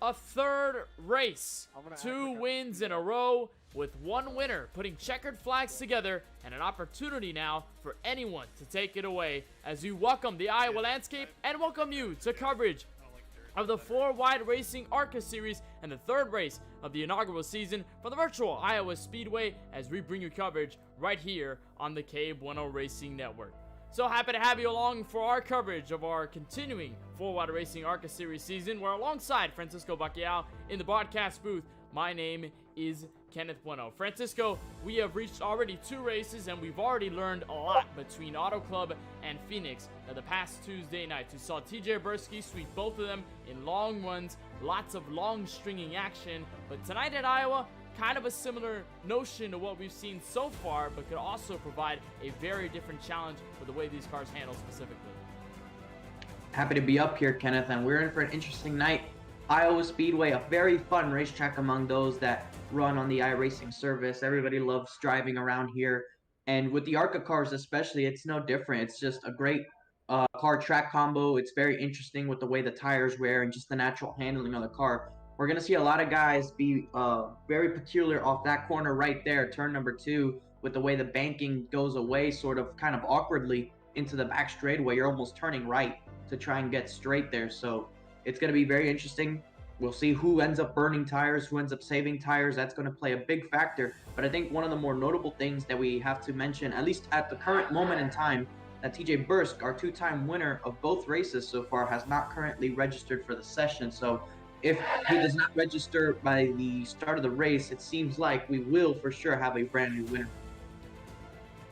A third race, 2 wins in a row with 1 winner, putting checkered flags together and an opportunity now for anyone to take it away as we welcome the Iowa landscape and welcome you to coverage of the 4-wide racing ARCA series and the 3rd race of the inaugural season from the virtual Iowa Speedway as we bring you coverage right here on the KBueno Racing Network. So happy to have you along for our coverage of our continuing 4-wide racing ARCA series season, where alongside Francisco Bacchiao in the broadcast booth, my name is Kenneth Bueno. Francisco, we have reached already 2 races and we've already learned a lot between Auto Club and Phoenix the past Tuesday nights. We saw TJ Bursky sweep both of them in long runs, lots of long stringing action, but tonight at Iowa, kind of a similar notion to what we've seen so far, but could also provide a very different challenge with the way these cars handle specifically. Happy to be up here, Kenneth, and we're in for an interesting night. Iowa Speedway, a very fun racetrack among those that run on the iRacing service. Everybody loves driving around here, and with the ARCA cars especially, it's no different. It's just a great car track combo. It's very interesting with the way the tires wear and just the natural handling of the car. We're going to see a lot of guys be very peculiar off that corner right there, turn number 2, with the way the banking goes away sort of kind of awkwardly into the back straightaway. You're almost turning right to try and get straight there. So it's going to be very interesting. We'll see who ends up burning tires, who ends up saving tires. That's going to play a big factor. But I think one of the more notable things that we have to mention, at least at the current moment in time, that TJ Bursk, our 2-time winner of both races so far, has not currently registered for the session. So if he does not register by the start of the race, it seems like we will for sure have a brand new winner.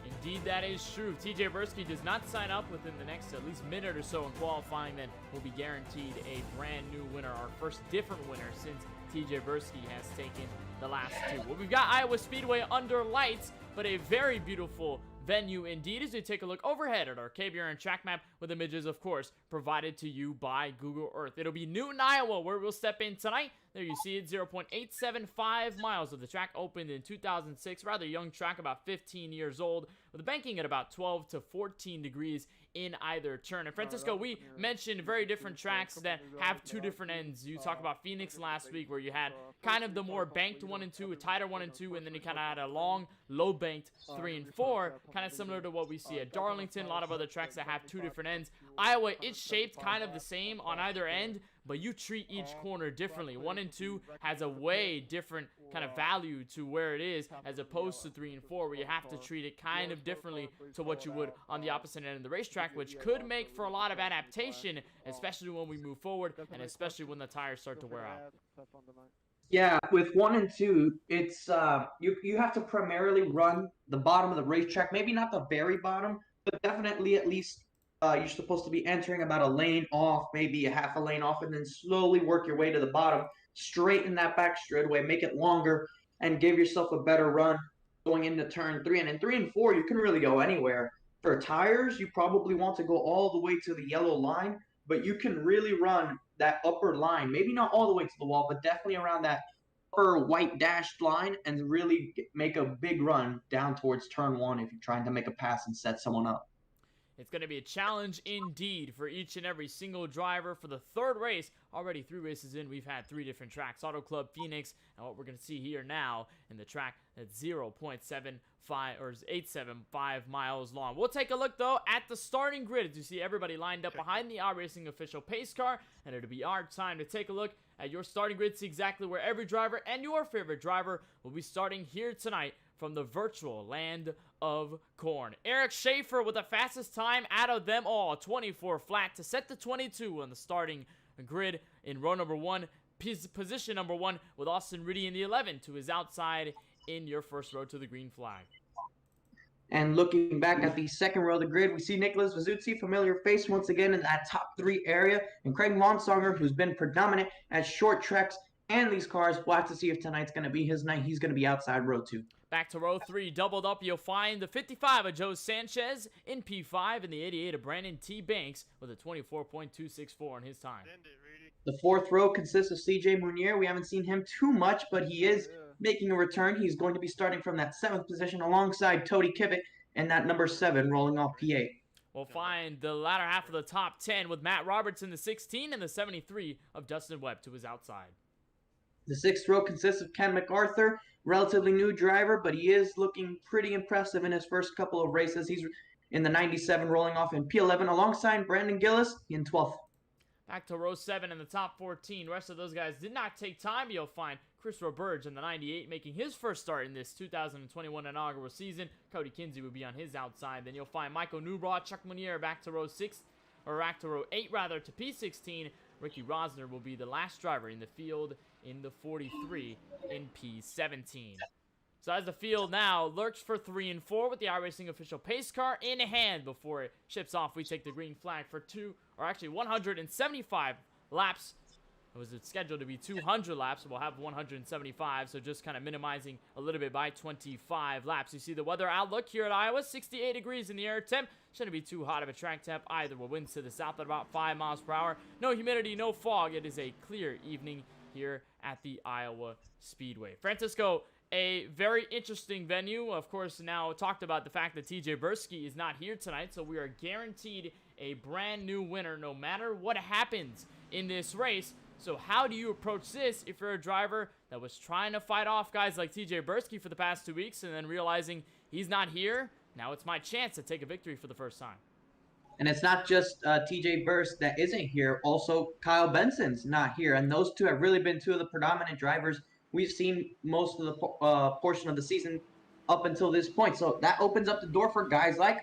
Indeed, that is true. TJ Bursky does not sign up within the next at least minute or so in qualifying, then will be guaranteed a brand new winner, our first different winner since TJ Bursky has taken the last 2. Well, we've got Iowa Speedway under lights, but a very beautiful venue indeed as we take a look overhead at our KBueno track map with images, of course, provided to you by Google Earth. It'll be Newton, Iowa, where we'll step in tonight. There you see it, 0.875 miles of the track opened in 2006. Rather young track, about 15 years old, with the banking at about 12 to 14 degrees in either turn. And Francisco, we mentioned very different tracks that have 2 different ends. You talked about Phoenix last week, where you had kind of the more banked 1 and 2, a tighter 1 and 2, and then you kind of had a long, low banked 3 and 4, kind of similar to what we see at Darlington. A lot of other tracks that have 2 different ends. Iowa, it's shaped kind of the same on either end, but you treat each corner differently. 1 and 2 has a way different kind of value to where it is, as opposed to 3 and 4, where you have to treat it kind of differently to what you would on the opposite end of the racetrack, which could make for a lot of adaptation, especially when we move forward, and especially when the tires start to wear out. Yeah, with 1 and 2, it's you have to primarily run the bottom of the racetrack, maybe not the very bottom, but definitely at least you're supposed to be entering about a lane off, maybe a half a lane off, and then slowly work your way to the bottom straighten that back straightaway, make it longer, and give yourself a better run going into turn 3. And in 3 and 4, you can really go anywhere. For tires, you probably want to go all the way to the yellow line, but you can really run that upper line, maybe not all the way to the wall, but definitely around that upper white dashed line, and really make a big run down towards turn 1 if you're trying to make a pass and set someone up. It's going to be a challenge indeed for each and every single driver for the third race. Already 3 races in, we've had 3 different tracks. Auto Club, Phoenix, and what we're going to see here now in the track that's 0.75 or 875 miles long. We'll take a look, though, at the starting grid as you see everybody lined up behind the iRacing official pace car, and it'll be our time to take a look at your starting grid, see exactly where every driver and your favorite driver will be starting here tonight from the virtual land of corn. Eric Schaefer with the fastest time out of them all, 24 flat to set the 22 on the starting grid in row number 1, position number 1, with Austin Riddy in the 11 to his outside in your first row to the green flag. And looking back at the second row of the grid, we see Nicholas Vazuzzi, familiar face once again in that top 3 area, and Craig Lonsonger, who's been predominant at short tracks and these cars. We'll have to see if tonight's going to be his night. He's going to be outside row 2. Back to row 3, doubled up, you'll find the 55 of Joe Sanchez in P5 and the 88 of Brandon T. Banks with a 24.264 in his time. The fourth row consists of CJ Munier. We haven't seen him too much, but he is making a return. He's going to be starting from that 7th position alongside Tody Kivett and that number 7 rolling off P8. We'll find the latter half of the top 10 with Matt Roberts in the 16 and the 73 of Dustin Webb to his outside. The 6th row consists of Ken Macarthur, relatively new driver, but he is looking pretty impressive in his first couple of races. He's in the 97 rolling off in P11 alongside Brandon Gillis in 12th. Back to row 7 in the top 14. The rest of those guys did not take time. You'll find Chris Roberge in the 98 making his first start in this 2021 inaugural season. Cody Kinsey will be on his outside. Then you'll find Michael Newbraw, Chuck Munier back to row 6, or back to row 8 rather, to P16. Ricky Rosner will be the last driver in the field in the 43 in P17. So as the field now lurks for 3 and 4 with the iRacing official pace car in hand before it ships off, we take the green flag for 175 laps. It was scheduled to be 200 laps. We'll have 175, so just kind of minimizing a little bit by 25 laps. You see the weather outlook here at Iowa, 68 degrees in the air temp. Shouldn't be too hot of a track temp either. We'll winds to the south at about 5 miles per hour. No humidity, no fog. It is a clear evening here at the Iowa Speedway. Francisco, a very interesting venue. Of course, now talked about the fact that TJ Bursky is not here tonight, so we are guaranteed a brand new winner no matter what happens in this race. So how do you approach this if you're a driver that was trying to fight off guys like TJ Bursky for the past 2 weeks and then realizing he's not here? Now it's my chance to take a victory for the first time. And it's not just TJ Burst that isn't here. Also, Kyle Benson's not here. And those two have really been 2 of the predominant drivers we've seen most of the portion of the season up until this point. So that opens up the door for guys like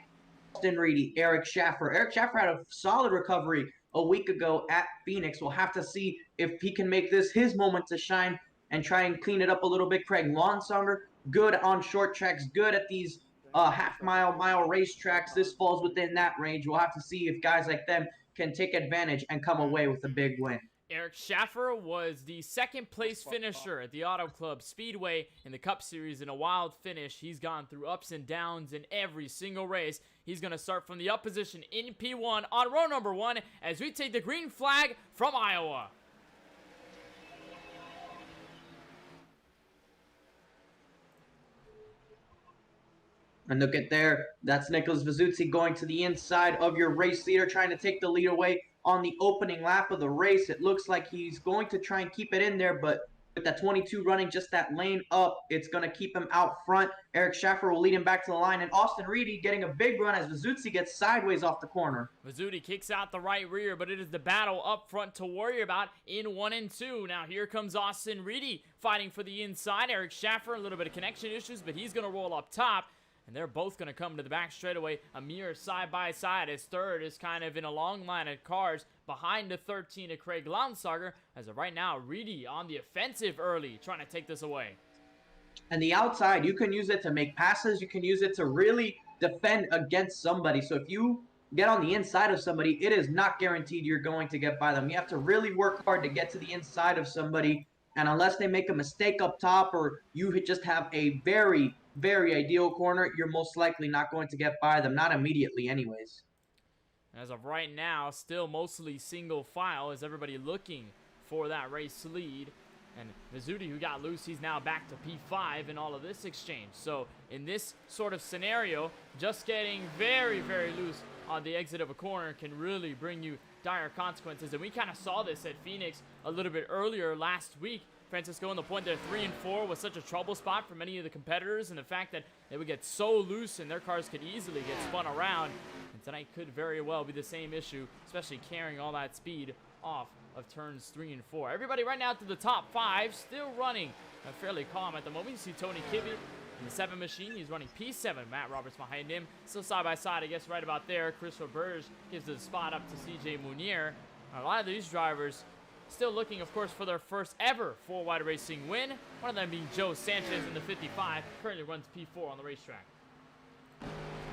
Austin Reedy, Eric Schaefer. Eric Schaefer had a solid recovery a week ago at Phoenix. We'll have to see if he can make this his moment to shine and try and clean it up a little bit. Craig Lonsonger, good on short tracks, good at these half-mile race tracks. This falls within that range. We'll have to see if guys like them can take advantage and come away with a big win. Eric Schaefer was the 2nd place finisher at the Auto Club Speedway in the Cup Series in a wild finish. He's gone through ups and downs in every single race. He's going to start from the up position in P1 on row number 1 as we take the green flag from Iowa. And look at there, that's Nicholas Vazuzzi going to the inside of your race leader, trying to take the lead away on the opening lap of the race. It looks like he's going to try and keep it in there, but with that 22 running just that lane up, it's going to keep him out front. Eric Schaefer will lead him back to the line, and Austin Reedy getting a big run as Vazuzzi gets sideways off the corner. Vazuzzi kicks out the right rear, but it is the battle up front to worry about in 1 and 2. Now here comes Austin Reedy fighting for the inside. Eric Schaefer, a little bit of connection issues, but he's going to roll up top. And they're both going to come to the back straightaway. A mirror side by side. His third is kind of in a long line of cars behind the 13 of Craig Lonsonger. As of right now, Reedy on the offensive early, trying to take this away. And the outside, you can use it to make passes. You can use it to really defend against somebody. So if you get on the inside of somebody, it is not guaranteed you're going to get by them. You have to really work hard to get to the inside of somebody And unless they make a mistake up top or you just have a very, very ideal corner, you're most likely not going to get by them. Not immediately anyways. As of right now, still mostly single file as everybody looking for that race lead. And Vizzuti, who got loose, he's now back to P5 in all of this exchange. So in this sort of scenario, just getting very, very loose on the exit of a corner can really bring you dire consequences. And we kind of saw this at Phoenix a little bit earlier last week. Francisco on the point there, 3 and 4 was such a trouble spot for many of the competitors, and the fact that they would get so loose and their cars could easily get spun around. And tonight could very well be the same issue, especially carrying all that speed off of turns 3 and 4. Everybody right now to the top 5, still running fairly calm at the moment. You see Tony Kibbe in the 7 machine. He's running P7. Matt Roberts behind him. Still side by side, I guess, right about there. Chris Roberge gives the spot up to CJ Munier. A lot of these drivers still looking, of course, for their first ever 4-wide racing win. One of them being Joe Sanchez in the 55. Currently runs P4 on the racetrack.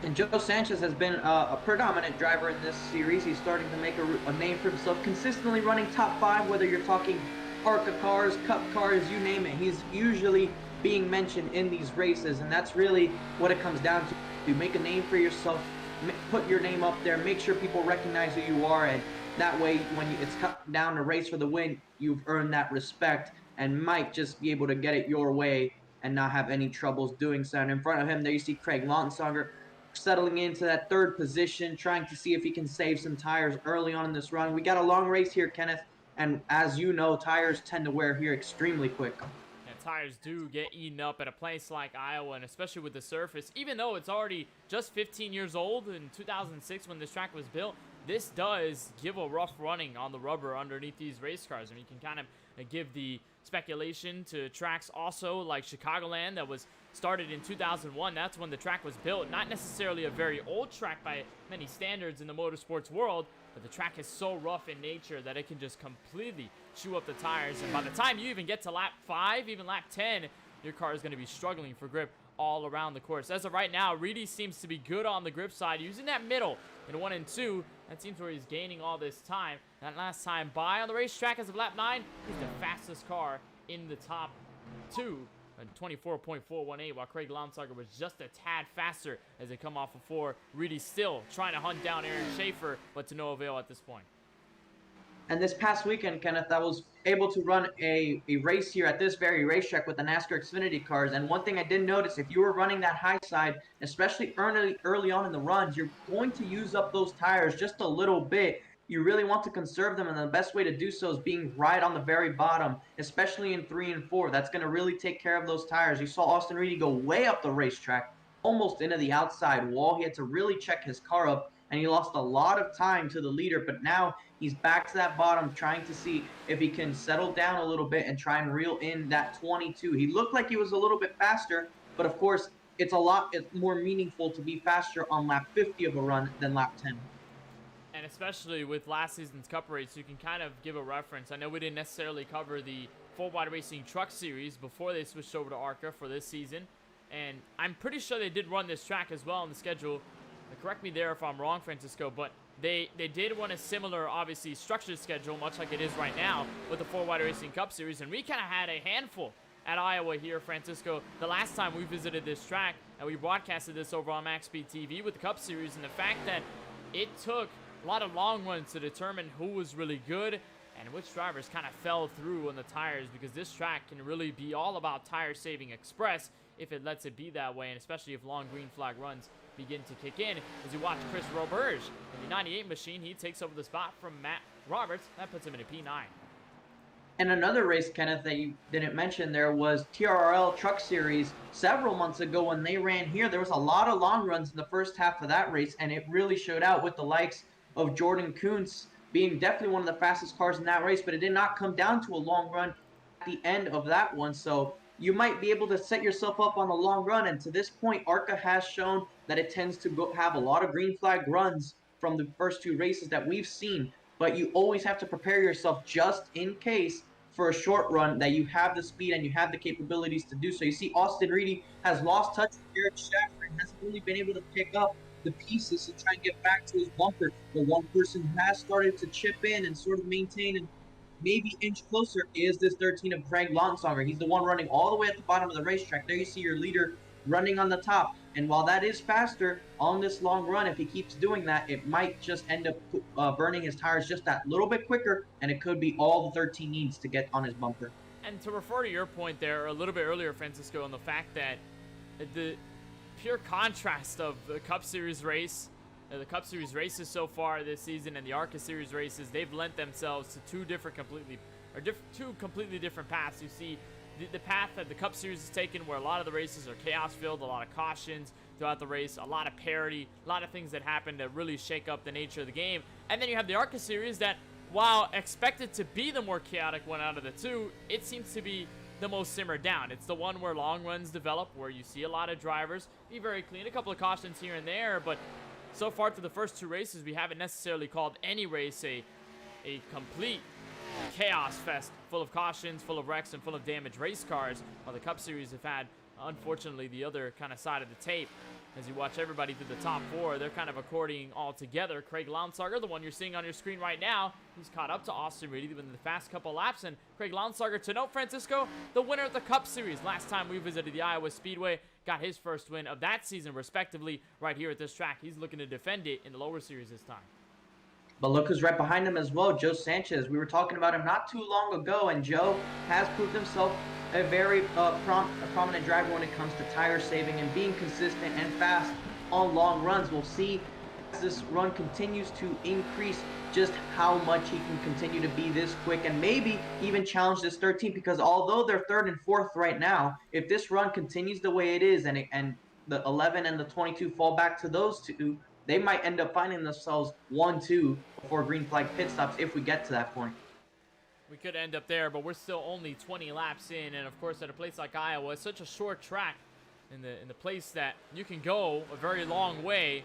And Joe Sanchez has been a predominant driver in this series. He's starting to make a name for himself, consistently running top 5, whether you're talking ARCA cars, Cup cars, you name it. He's usually being mentioned in these races, and that's really what it comes down to. You make a name for yourself, put your name up there, make sure people recognize who you are, and that way, when it's cut down to race for the win, you've earned that respect and might just be able to get it your way and not have any troubles doing so. And in front of him, there you see Craig Lautensager settling into that 3rd position, trying to see if he can save some tires early on in this run. We got a long race here, Kenneth, and as you know, tires tend to wear here extremely quick. Yeah, tires do get eaten up at a place like Iowa, and especially with the surface. Even though it's already just 15 years old in 2006 when this track was built, this does give a rough running on the rubber underneath these race cars. I mean, you can kind of give the speculation to tracks also like Chicagoland that was started in 2001. That's when the track was built. Not necessarily a very old track by many standards in the motorsports world, but the track is so rough in nature that it can just completely chew up the tires. And by the time you even get to lap 5, even lap 10, your car is going to be struggling for grip all around the course. As of right now, Reedy seems to be good on the grip side, using that middle in 1 and 2. That seems where he's gaining all this time. That last time by on the racetrack as of lap 9, he's the fastest car in the top 2 at 24.418, while Craig Lautensager was just a tad faster as they come off of 4. Reedy still trying to hunt down Aaron Schaefer, but to no avail at this point. And this past weekend, Kenneth, I was able to run a race here at this very racetrack with the NASCAR Xfinity cars. And one thing I did notice, if you were running that high side, especially early on in the runs, you're going to use up those tires just a little bit. You really want to conserve them, and the best way to do so is being right on the very bottom, especially in 3 and 4. That's going to really take care of those tires. You saw Austin Reedy go way up the racetrack, almost into the outside wall. He had to really check his car up, and he lost a lot of time to the leader, but now he's back to that bottom, trying to see if he can settle down a little bit and try and reel in that 22. He looked like he was a little bit faster, but of course, it's more meaningful to be faster on lap 50 of a run than lap 10. And especially with last season's Cup race, you can kind of give a reference. I know we didn't necessarily cover the 4-wide racing truck series before they switched over to ARCA for this season, and I'm pretty sure they did run this track as well in the schedule. Correct me there if I'm wrong, Francisco, but they did run a similar, obviously, structured schedule, much like it is right now with the 4-wide racing Cup series, and we kind of had a handful at Iowa here, Francisco, the last time we visited this track, and we broadcasted this over on Max Speed TV with the Cup series, and the fact that it took a lot of long runs to determine who was really good and which drivers kind of fell through on the tires, because this track can really be all about tire saving express if it lets it be that way, and especially if long green flag runs begin to kick in. As you watch Chris Roberge in the 98 machine, he takes over the spot from Matt Roberts. That puts him in a P9. And another race, Kenneth, that you didn't mention there was TRRL Truck Series several months ago when they ran here. There was a lot of long runs in the first half of that race, and it really showed out with the likes of Jordan Kuntz being definitely one of the fastest cars in that race, but it did not come down to a long run at the end of that one. So you might be able to set yourself up on a long run, and to this point, ARCA has shown that it tends to have a lot of green flag runs from the first 2 races that we've seen, but you always have to prepare yourself just in case for a short run that you have the speed and you have the capabilities to do so. You see Austin Reedy has lost touch with Eric Schaefer and hasn't really been able to pick up the pieces to try and get back to his bumper. The one person who has started to chip in and sort of maintain maybe inch closer is this 13 of Craig Longsonger. He's the one running all the way at the bottom of the racetrack. There you see your leader running on the top. And while that is faster on this long run, if he keeps doing that, it might just end up burning his tires just that little bit quicker, and it could be all the 13 needs to get on his bumper. And to refer to your point there a little bit earlier, Francisco, on the fact that the pure contrast of the Cup Series race, the Cup Series races so far this season, and the ARCA Series races, they've lent themselves to two completely different paths. You see the path that the Cup Series has taken, where a lot of the races are chaos-filled, a lot of cautions throughout the race, a lot of parity, a lot of things that happen to really shake up the nature of the game. And then you have the ARCA Series that, while expected to be the more chaotic one out of the two, it seems to be the most simmered down. It's the one where long runs develop, where you see a lot of drivers be very clean, a couple of cautions here and there, but so far through the first two races, we haven't necessarily called any race a complete chaos fest, full of cautions, full of wrecks, and full of damaged race cars, while the Cup Series have had, unfortunately, the other kind of side of the tape. As you watch everybody through the top four, they're kind of according all together. Craig Longsonger, the one you're seeing on your screen right now, he's caught up to Austin Reed in the fast couple laps. And Craig Longsonger, to note, Francisco, the winner of the Cup Series. Last time we visited the Iowa Speedway, got his first win of that season, respectively, right here at this track. He's looking to defend it in the lower series this time. But look who's right behind him as well, Joe Sanchez. We were talking about him not too long ago, and Joe has proved himself a very prominent driver when it comes to tire saving and being consistent and fast on long runs. We'll see as this run continues to increase just how much he can continue to be this quick and maybe even challenge this 13, because although they're third and fourth right now, if this run continues the way it is and the 11 and the 22 fall back to those two, they might end up finding themselves 1-2 before green flag pit stops if we get to that point. We could end up there, but we're still only 20 laps in, and of course at a place like Iowa, it's such a short track in the place that you can go a very long way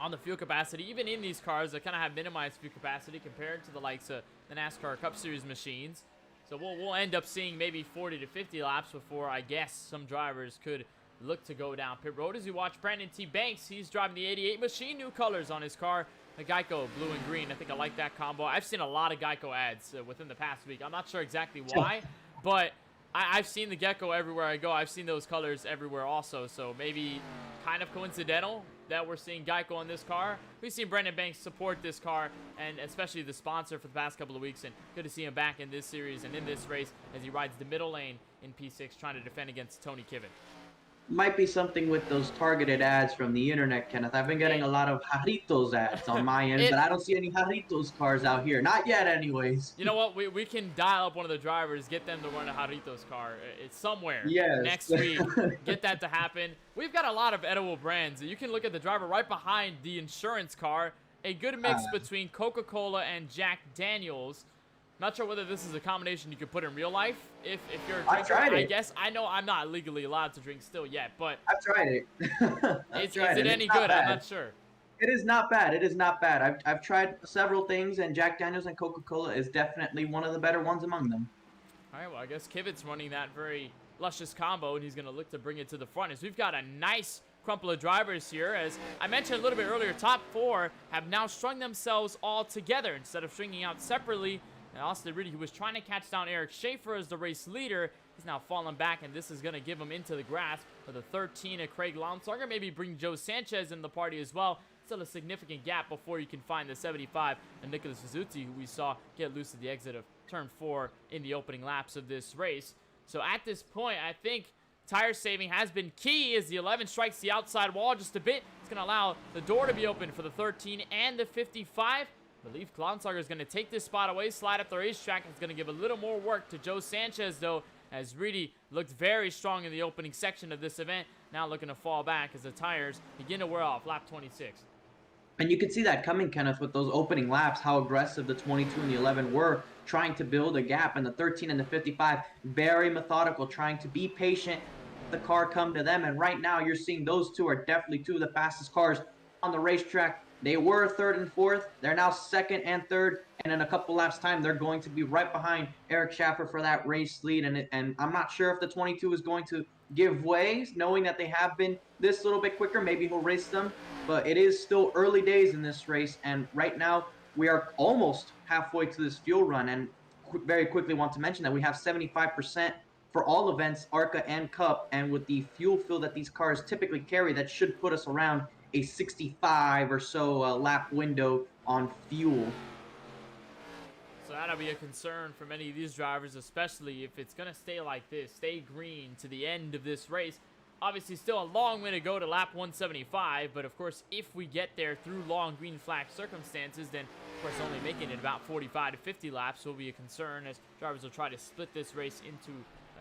on the fuel capacity, even in these cars that kind of have minimized fuel capacity compared to the likes of the NASCAR Cup Series machines. So we'll end up seeing maybe 40 to 50 laps before, I guess, some drivers could look to go down pit road. As you watch Brandon T. Banks, he's driving the 88 machine, new colors on his car, a Geico blue and green. I think I like that combo. I've seen a lot of Geico ads within the past week. I'm not sure exactly why, but I've seen the Gecko everywhere I go. I've seen those colors everywhere also, so maybe kind of coincidental that we're seeing Geico on this car. We've seen Brandon Banks support this car, and especially the sponsor for the past couple of weeks, and good to see him back in this series and in this race as he rides the middle lane in P6 trying to defend against Tony Kiven. Might be something with those targeted ads from the internet, Kenneth. I've been getting a lot of Jarritos ads on my end, but I don't see any Jarritos cars out here. Not yet, anyways. You know what? We can dial up one of the drivers, get them to run a Jarritos car. It's somewhere. Yes. Next week. Get that to happen. We've got a lot of edible brands. You can look at the driver right behind the insurance car. A good mix between Coca-Cola and Jack Daniels. Not sure whether this is a combination you could put in real life. If you're a drinker, I tried it. I guess. I know I'm not legally allowed to drink still yet, but I've tried it. is it any good? I'm not sure. It is not bad. It is not bad. I've tried several things, and Jack Daniels and Coca-Cola is definitely one of the better ones among them. All right, well, I guess Kivet's running that very luscious combo, and he's going to look to bring it to the front. As we've got a nice crumple of drivers here. As I mentioned a little bit earlier, top four have now strung themselves all together instead of stringing out separately. And Austin Reed, who was trying to catch down Eric Schaefer as the race leader, he's now fallen back, and this is going to give him into the grasp for the 13 of Craig Longsonger. Maybe bring Joe Sanchez in the party as well. Still a significant gap before you can find the 75 and Nicholas Vizzuti, who we saw get loose at the exit of turn 4 in the opening laps of this race. So at this point, I think tire saving has been key as the 11 strikes the outside wall just a bit. It's going to allow the door to be open for the 13 and the 55. I believe Longsonger is going to take this spot away, slide up the racetrack. It's going to give a little more work to Joe Sanchez, though, as Reedy looked very strong in the opening section of this event. Now looking to fall back as the tires begin to wear off, lap 26. And you can see that coming, Kenneth, with those opening laps, how aggressive the 22 and the 11 were, trying to build a gap, and the 13 and the 55, very methodical, trying to be patient, the car come to them. And right now you're seeing those two are definitely two of the fastest cars on the racetrack. They were third and fourth. They're now second and third. And in a couple laps time, they're going to be right behind Eric Schaefer for that race lead. And I'm not sure if the 22 is going to give way, knowing that they have been this little bit quicker. Maybe he'll race them. But it is still early days in this race. And right now, we are almost halfway to this fuel run. And very quickly want to mention that we have 75% for all events, ARCA and Cup, and with the fuel fill that these cars typically carry, that should put us around a 65 or so lap window on fuel. So that'll be a concern for many of these drivers, especially if it's going to stay like this, stay green to the end of this race. Obviously, still a long way to go to lap 175, but of course, if we get there through long green flag circumstances, then of course only making it about 45 to 50 laps will be a concern, as drivers will try to split this race into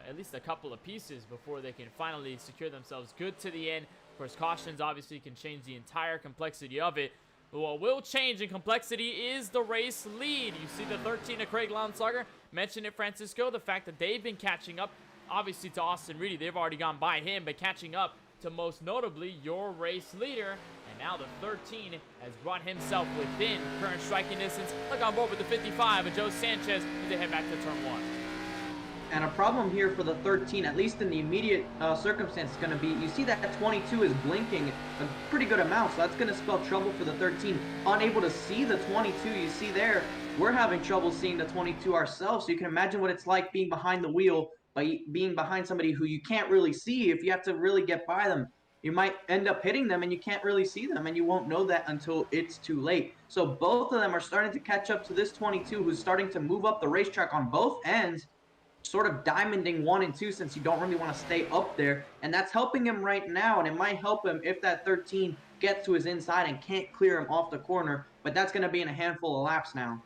at least a couple of pieces before they can finally secure themselves good to the end. Of course, cautions obviously can change the entire complexity of it. But what will change in complexity is the race lead. You see the 13 of Craig Lownsager. Mentioned it, Francisco, the fact that they've been catching up, obviously, to Austin Reedy. They've already gone by him, but catching up to most notably your race leader. And now the 13 has brought himself within current striking distance. Look on board with the 55 of Joe Sanchez as they head back to turn 1. And a problem here for the 13, at least in the immediate circumstance, is going to be, you see that 22 is blinking a pretty good amount, so that's going to spell trouble for the 13. Unable to see the 22, you see there, we're having trouble seeing the 22 ourselves, so you can imagine what it's like being behind the wheel, by being behind somebody who you can't really see. If you have to really get by them, you might end up hitting them and you can't really see them, and you won't know that until it's too late. So both of them are starting to catch up to this 22, who's starting to move up the racetrack on both ends, sort of diamonding 1 and 2, since you don't really want to stay up there, and that's helping him right now, and it might help him if that 13 gets to his inside and can't clear him off the corner, but that's going to be in a handful of laps now.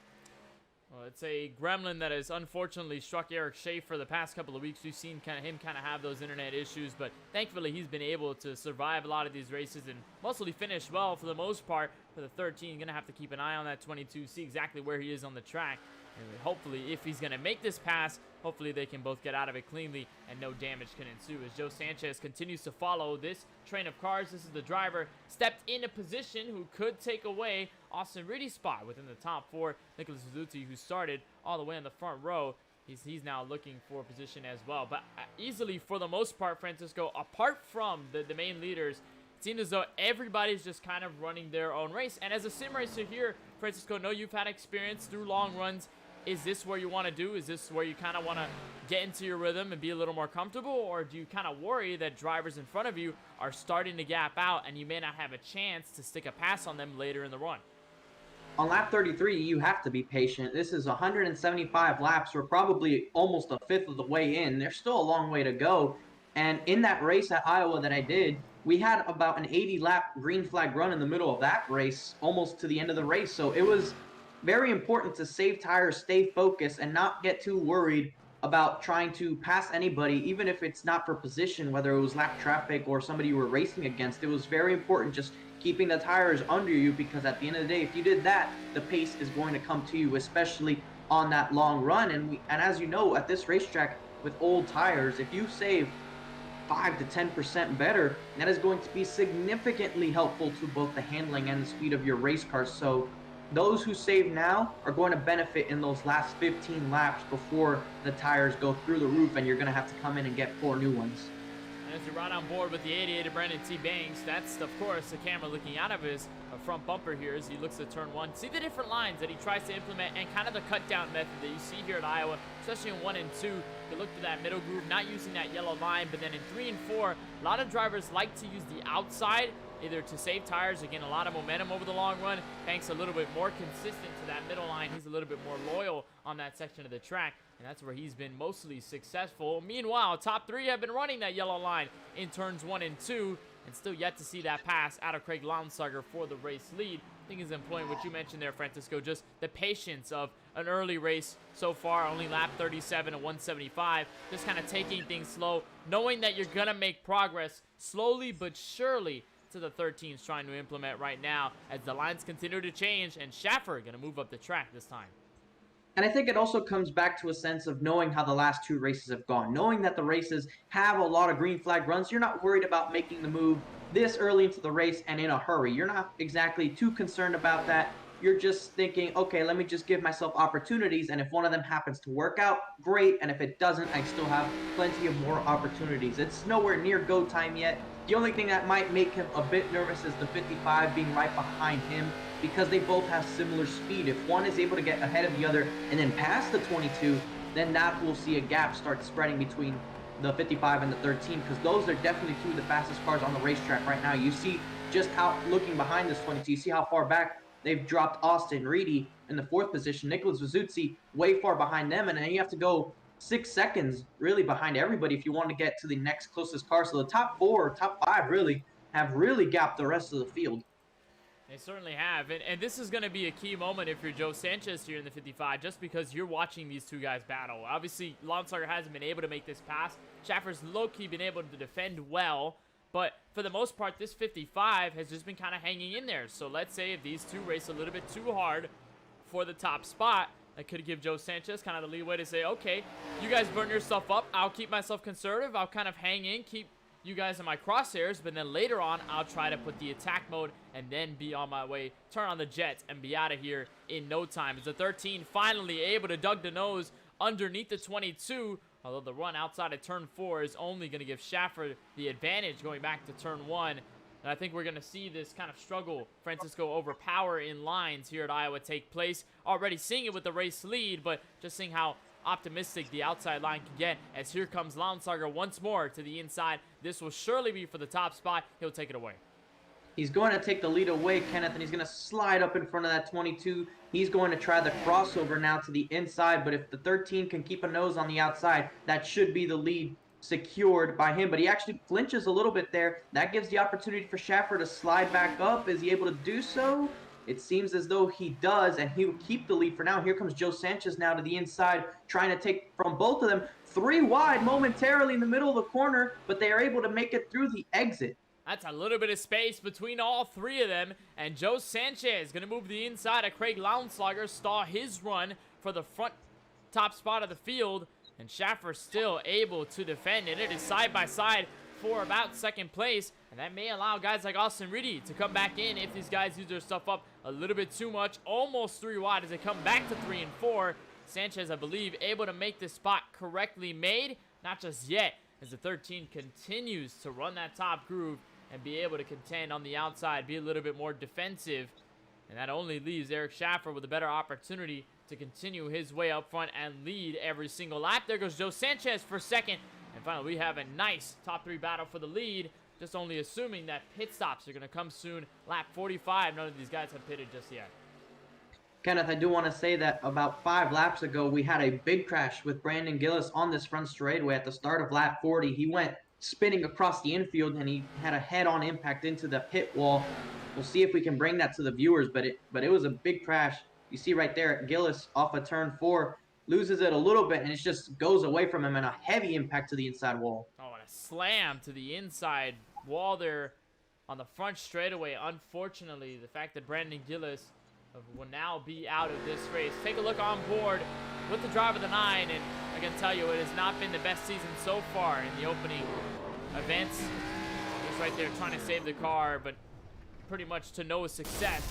Well, it's a gremlin that has unfortunately struck Eric Schaefer the past couple of weeks. We've seen him have those internet issues, but thankfully he's been able to survive a lot of these races and mostly finish well for the most part. For the 13, going to have to keep an eye on that 22, see exactly where he is on the track. And hopefully, if he's going to make this pass, hopefully they can both get out of it cleanly and no damage can ensue. As Joe Sanchez continues to follow this train of cars, this is the driver stepped in a position who could take away Austin Reedy's spot within the top 4. Nicholas Suzuki, who started all the way in the front row, he's now looking for a position as well. But easily, for the most part, Francisco, apart from the main leaders, it seems as though everybody's just kind of running their own race. And as a sim racer here, Francisco, I know you've had experience through long runs. Is this where you want to do? Is this where you kind of want to get into your rhythm and be a little more comfortable? Or do you kind of worry that drivers in front of you are starting to gap out and you may not have a chance to stick a pass on them later in the run? On lap 33, you have to be patient. This is 175 laps. We're probably almost a fifth of the way in. There's still a long way to go. And in that race at Iowa that I did, we had about an 80-lap green flag run in the middle of that race, almost to the end of the race. So it was very important to save tires, stay focused, and not get too worried about trying to pass anybody, even if it's not for position, whether it was lap traffic or somebody you were racing against. It was very important just keeping the tires under you, because at the end of the day, if you did that, the pace is going to come to you, especially on that long run. And as you know, at this racetrack with old tires, if you save 5 to 10% better, that is going to be significantly helpful to both the handling and the speed of your race car. So those who save now are going to benefit in those last 15 laps before the tires go through the roof and you're going to have to come in and get 4 new ones. And as you're right on board with the 88 of Brandon T. Banks, that's, of course, the camera looking out of his front bumper here as he looks at turn 1. See the different lines that he tries to implement and kind of the cut-down method that you see here at Iowa, especially in 1 and 2. You look to that middle groove, not using that yellow line, but then in 3 and 4, a lot of drivers like to use the outside, either to save tires or gain a lot of momentum over the long run. Banks a little bit more consistent to that middle line. He's a little bit more loyal on that section of the track, and that's where he's been mostly successful. Meanwhile, top 3 have been running that yellow line in turns 1 and 2, and still yet to see that pass out of Craig Lownsager for the race lead. I think he's employing what you mentioned there, Francisco, just the patience of an early race so far, only lap 37 and 175, just kind of taking things slow, knowing that you're going to make progress slowly but surely to the 13's trying to implement right now as the lines continue to change, and Schaefer going to move up the track this time. And I think it also comes back to a sense of knowing how the last 2 races have gone, knowing that the races have a lot of green flag runs. You're not worried about making the move this early into the race and in a hurry. You're not exactly too concerned about that. You're just thinking, okay, let me just give myself opportunities, and if one of them happens to work out, great, and if it doesn't, I still have plenty of more opportunities. It's nowhere near go time yet. The only thing that might make him a bit nervous is the 55 being right behind him. because they both have similar speed. If one is able to get ahead of the other and then pass the 22, then that will see a gap start spreading between the 55 and the 13, because those are definitely two of the fastest cars on the racetrack right now. You see just how, looking behind this 22, you see how far back they've dropped Austin Reedy in the 4th position, Nicholas Vizuzzi way far behind them, and then you have to go 6 seconds really behind everybody if you want to get to the next closest car. So the top 4, top 5 really have really gapped the rest of the field. They certainly have, and this is going to be a key moment if you're Joe Sanchez here in the 55, just because you're watching these two guys battle. Obviously, Lonsarger hasn't been able to make this pass. Schaefer's low-key been able to defend well, but for the most part, this 55 has just been kind of hanging in there. So let's say if these two race a little bit too hard for the top spot, that could give Joe Sanchez kind of the leeway to say, okay, you guys burn yourself up. I'll keep myself conservative. I'll kind of hang in, keep you guys in my crosshairs, but then later on, I'll try to put the attack mode and then be on my way, turn on the jets, and be out of here in no time. As the 13 finally able to dug the nose underneath the 22, although the run outside of turn 4 is only going to give Schaefer the advantage going back to turn 1. And I think we're going to see this kind of struggle, Francisco, over power in lines here at Iowa take place. Already seeing it with the race lead, but just seeing how optimistic the outside line can get, as here comes Lonsarger once more to the inside. This will surely be for the top spot. He'll take it away. He's going to take the lead away, Kenneth, and he's going to slide up in front of that 22. He's going to try the crossover now to the inside, but if the 13 can keep a nose on the outside, that should be the lead secured by him. But he actually flinches a little bit there. That gives the opportunity for Schaefer to slide back up. Is he able to do so? It seems as though he does, and he will keep the lead for now. Here comes Joe Sanchez now to the inside, trying to take from both of them. 3 wide momentarily in the middle of the corner, but they are able to make it through the exit. That's a little bit of space between all 3 of them, and Joe Sanchez going to move the inside of Craig Lonsarger, stall his run for the front top spot of the field, and Schaefer still able to defend it. It is side by side for about 2nd place, and that may allow guys like Austin Reedy to come back in if these guys use their stuff up a little bit too much. Almost 3 wide as they come back to 3 and 4. Sanchez, I believe, able to make the spot correctly made. Not just yet, as the 13 continues to run that top groove and be able to contend on the outside, be a little bit more defensive. And that only leaves Eric Schaefer with a better opportunity to continue his way up front and lead every single lap. There goes Joe Sanchez for 2nd. And finally, we have a nice top 3 battle for the lead. Just only assuming that pit stops are going to come soon. Lap 45, none of these guys have pitted just yet. Kenneth, I do want to say that about 5 laps ago, we had a big crash with Brandon Gillis on this front straightaway at the start of lap 40. He went spinning across the infield, and he had a head-on impact into the pit wall. We'll see if we can bring that to the viewers, but it was a big crash. You see right there, Gillis off of turn 4, loses it a little bit, and it just goes away from him, and a heavy impact to the inside wall. Oh, and a slam to the inside wall there on the front straightaway. Unfortunately, the fact that Brandon Gillis will now be out of this race. Take a look on board with the driver of the 9, and I can tell you it has not been the best season so far in the opening events. He's right there trying to save the car, but pretty much to no success.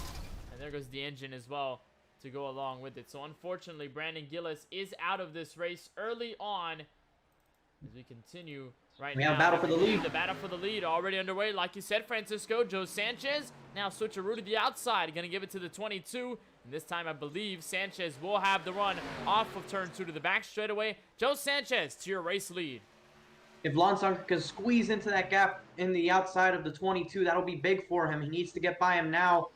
And there goes the engine as well to go along with it. So unfortunately, Brandon Gillis is out of this race early on. As we continue right now. We have a battle for the lead. The battle for the lead already underway. Like you said, Francisco, Joe Sanchez now switcheroo to the outside. Going to give it to the 22. And this time, I believe Sanchez will have the run off of turn 2 to the back straightaway. Joe Sanchez to your race lead. If Lonsarger can squeeze into that gap in the outside of the 22, that'll be big for him. He needs to get by him now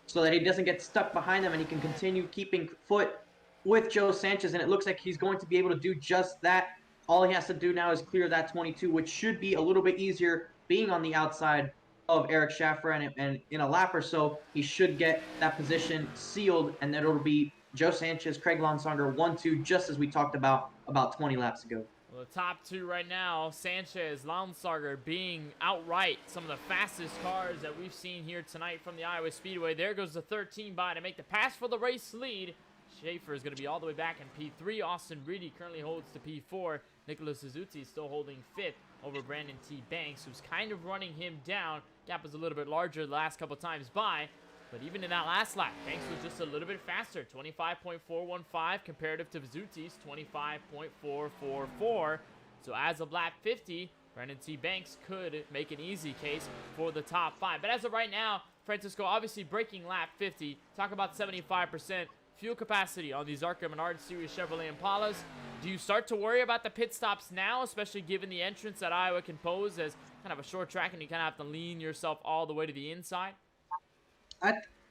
so that he doesn't get stuck behind them and he can continue keeping foot with Joe Sanchez. And it looks like he's going to be able to do just that. All he has to do now is clear that 22, which should be a little bit easier being on the outside of Eric Schaefer. And in a lap or so, he should get that position sealed. And then it'll be Joe Sanchez, Craig Lonsarger, 1-2, just as we talked about 20 laps ago. Well, the top 2 right now, Sanchez, Lonsarger, being outright some of the fastest cars that we've seen here tonight from the Iowa Speedway. There goes the 13 by to make the pass for the race lead. Schaefer is going to be all the way back in P3. Austin Reedy currently holds to P4. Nicholas Vizuzzi still holding 5th over Brandon T. Banks, who's kind of running him down. Gap is a little bit larger the last couple times by. But even in that last lap, Banks was just a little bit faster. 25.415 comparative to Vizuzzi's 25.444. So as of lap 50, Brandon T. Banks could make an easy case for the top 5. But as of right now, Francisco, obviously breaking lap 50. Talk about 75% fuel capacity on these ARCA Menard Series Chevrolet Impalas. Do you start to worry about the pit stops now, especially given the entrance that Iowa can pose as kind of a short track and you kind of have to lean yourself all the way to the inside?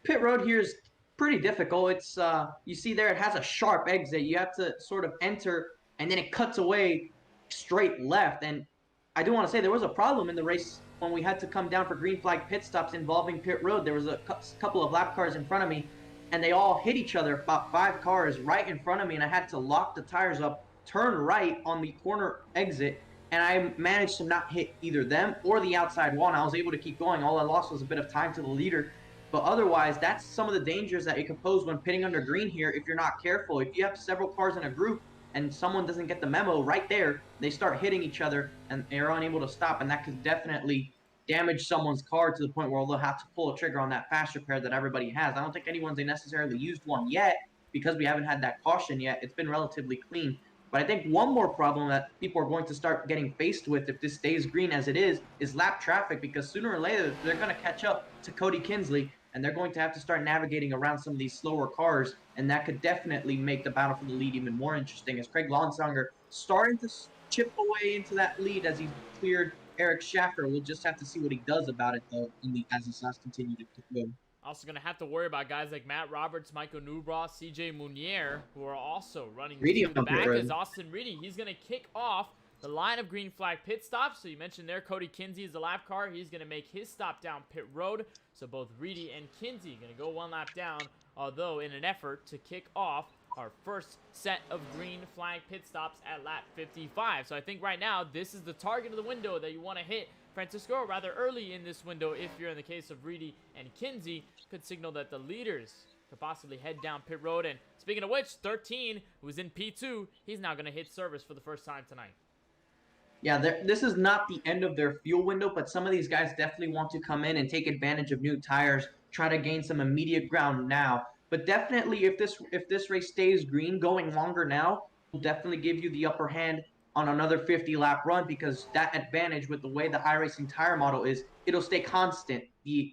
Pit road here is pretty difficult. It's you see there, it has a sharp exit. You have to sort of enter, and then it cuts away straight left. And I do want to say there was a problem in the race when we had to come down for green flag pit stops involving pit road. There was a couple of lap cars in front of me, and they all hit each other, about 5 cars right in front of me, and I had to lock the tires up, turn right on the corner exit, and I managed to not hit either them or the outside wall. And I was able to keep going. All I lost was a bit of time to the leader. But otherwise, that's some of the dangers that it could pose when pitting under green here if you're not careful. If you have several cars in a group and someone doesn't get the memo right there, they start hitting each other and they're unable to stop, and that could definitely damage someone's car to the point where they'll have to pull a trigger on that fast repair that everybody has. I don't think anyone's necessarily used one yet because we haven't had that caution yet. It's been relatively clean. But I think one more problem that people are going to start getting faced with if this stays green as it is lap traffic, because sooner or later they're going to catch up to Cody Kinsley, and they're going to have to start navigating around some of these slower cars, and that could definitely make the battle for the lead even more interesting, as Craig Lonsonger starting to chip away into that lead as he cleared Eric Schaefer. We'll just have to see what he does about it, though, as the slots continue to go. Also going to have to worry about guys like Matt Roberts, Michael Newbrough, CJ Munier, who are also running Reedy to the back as Austin Reedy. He's going to kick off the line of green flag pit stops. So you mentioned there, Cody Kinsey is the lap car. He's going to make his stop down pit road. So both Reedy and Kinsey going to go one lap down, although in an effort to kick off our first set of green flag pit stops at lap 55. So I think right now, this is the target of the window that you want to hit, Francisco, rather early in this window. If you're in the case of Reedy and Kinsey, could signal that the leaders could possibly head down pit road. And speaking of which, 13, who was in P2, he's now going to hit service for the first time tonight. Yeah, this is not the end of their fuel window, but some of these guys definitely want to come in and take advantage of new tires, try to gain some immediate ground now. But definitely, if this race stays green, going longer now will definitely give you the upper hand on another 50-lap run, because that advantage with the way the iRacing tire model is, it'll stay constant. The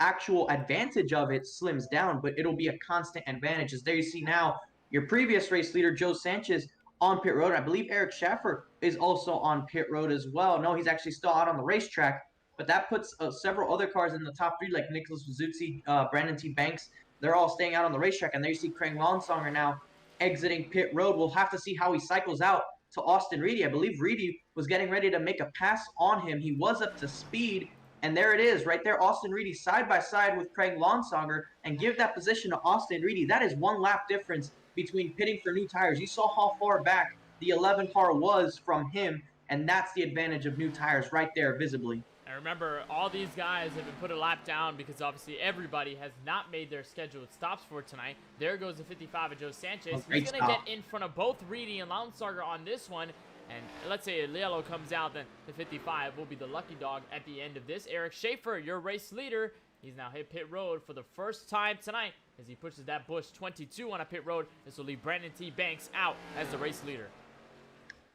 actual advantage of it slims down, but it'll be a constant advantage. As there you see now, your previous race leader, Joe Sanchez, on pit road. I believe Eric Schaefer is also on pit road as well. No, he's actually still out on the racetrack, but that puts several other cars in the top 3, like Nicholas Vazuzzi, Brandon T. Banks. They're all staying out on the racetrack, and there you see Craig Lonsonger now exiting pit road. We'll have to see how he cycles out to Austin Reedy. I believe Reedy was getting ready to make a pass on him. He was up to speed, and there it is right there. Austin Reedy side by side with Craig Lonsonger, and give that position to Austin Reedy. That is 1 lap difference between pitting for new tires. You saw how far back the 11 car was from him, and that's the advantage of new tires right there visibly. And remember, all these guys have been put a lap down because obviously everybody has not made their scheduled stops for tonight. There goes the 55 of Joe Sanchez. He's going to get in front of both Reedy and Lonsonger on this one. And let's say Liello comes out, then the 55 will be the lucky dog at the end of this. Eric Schaefer, your race leader, he's now hit pit road for the first time tonight as he pushes that Busch 22 on a pit road. This will leave Brandon T. Banks out as the race leader.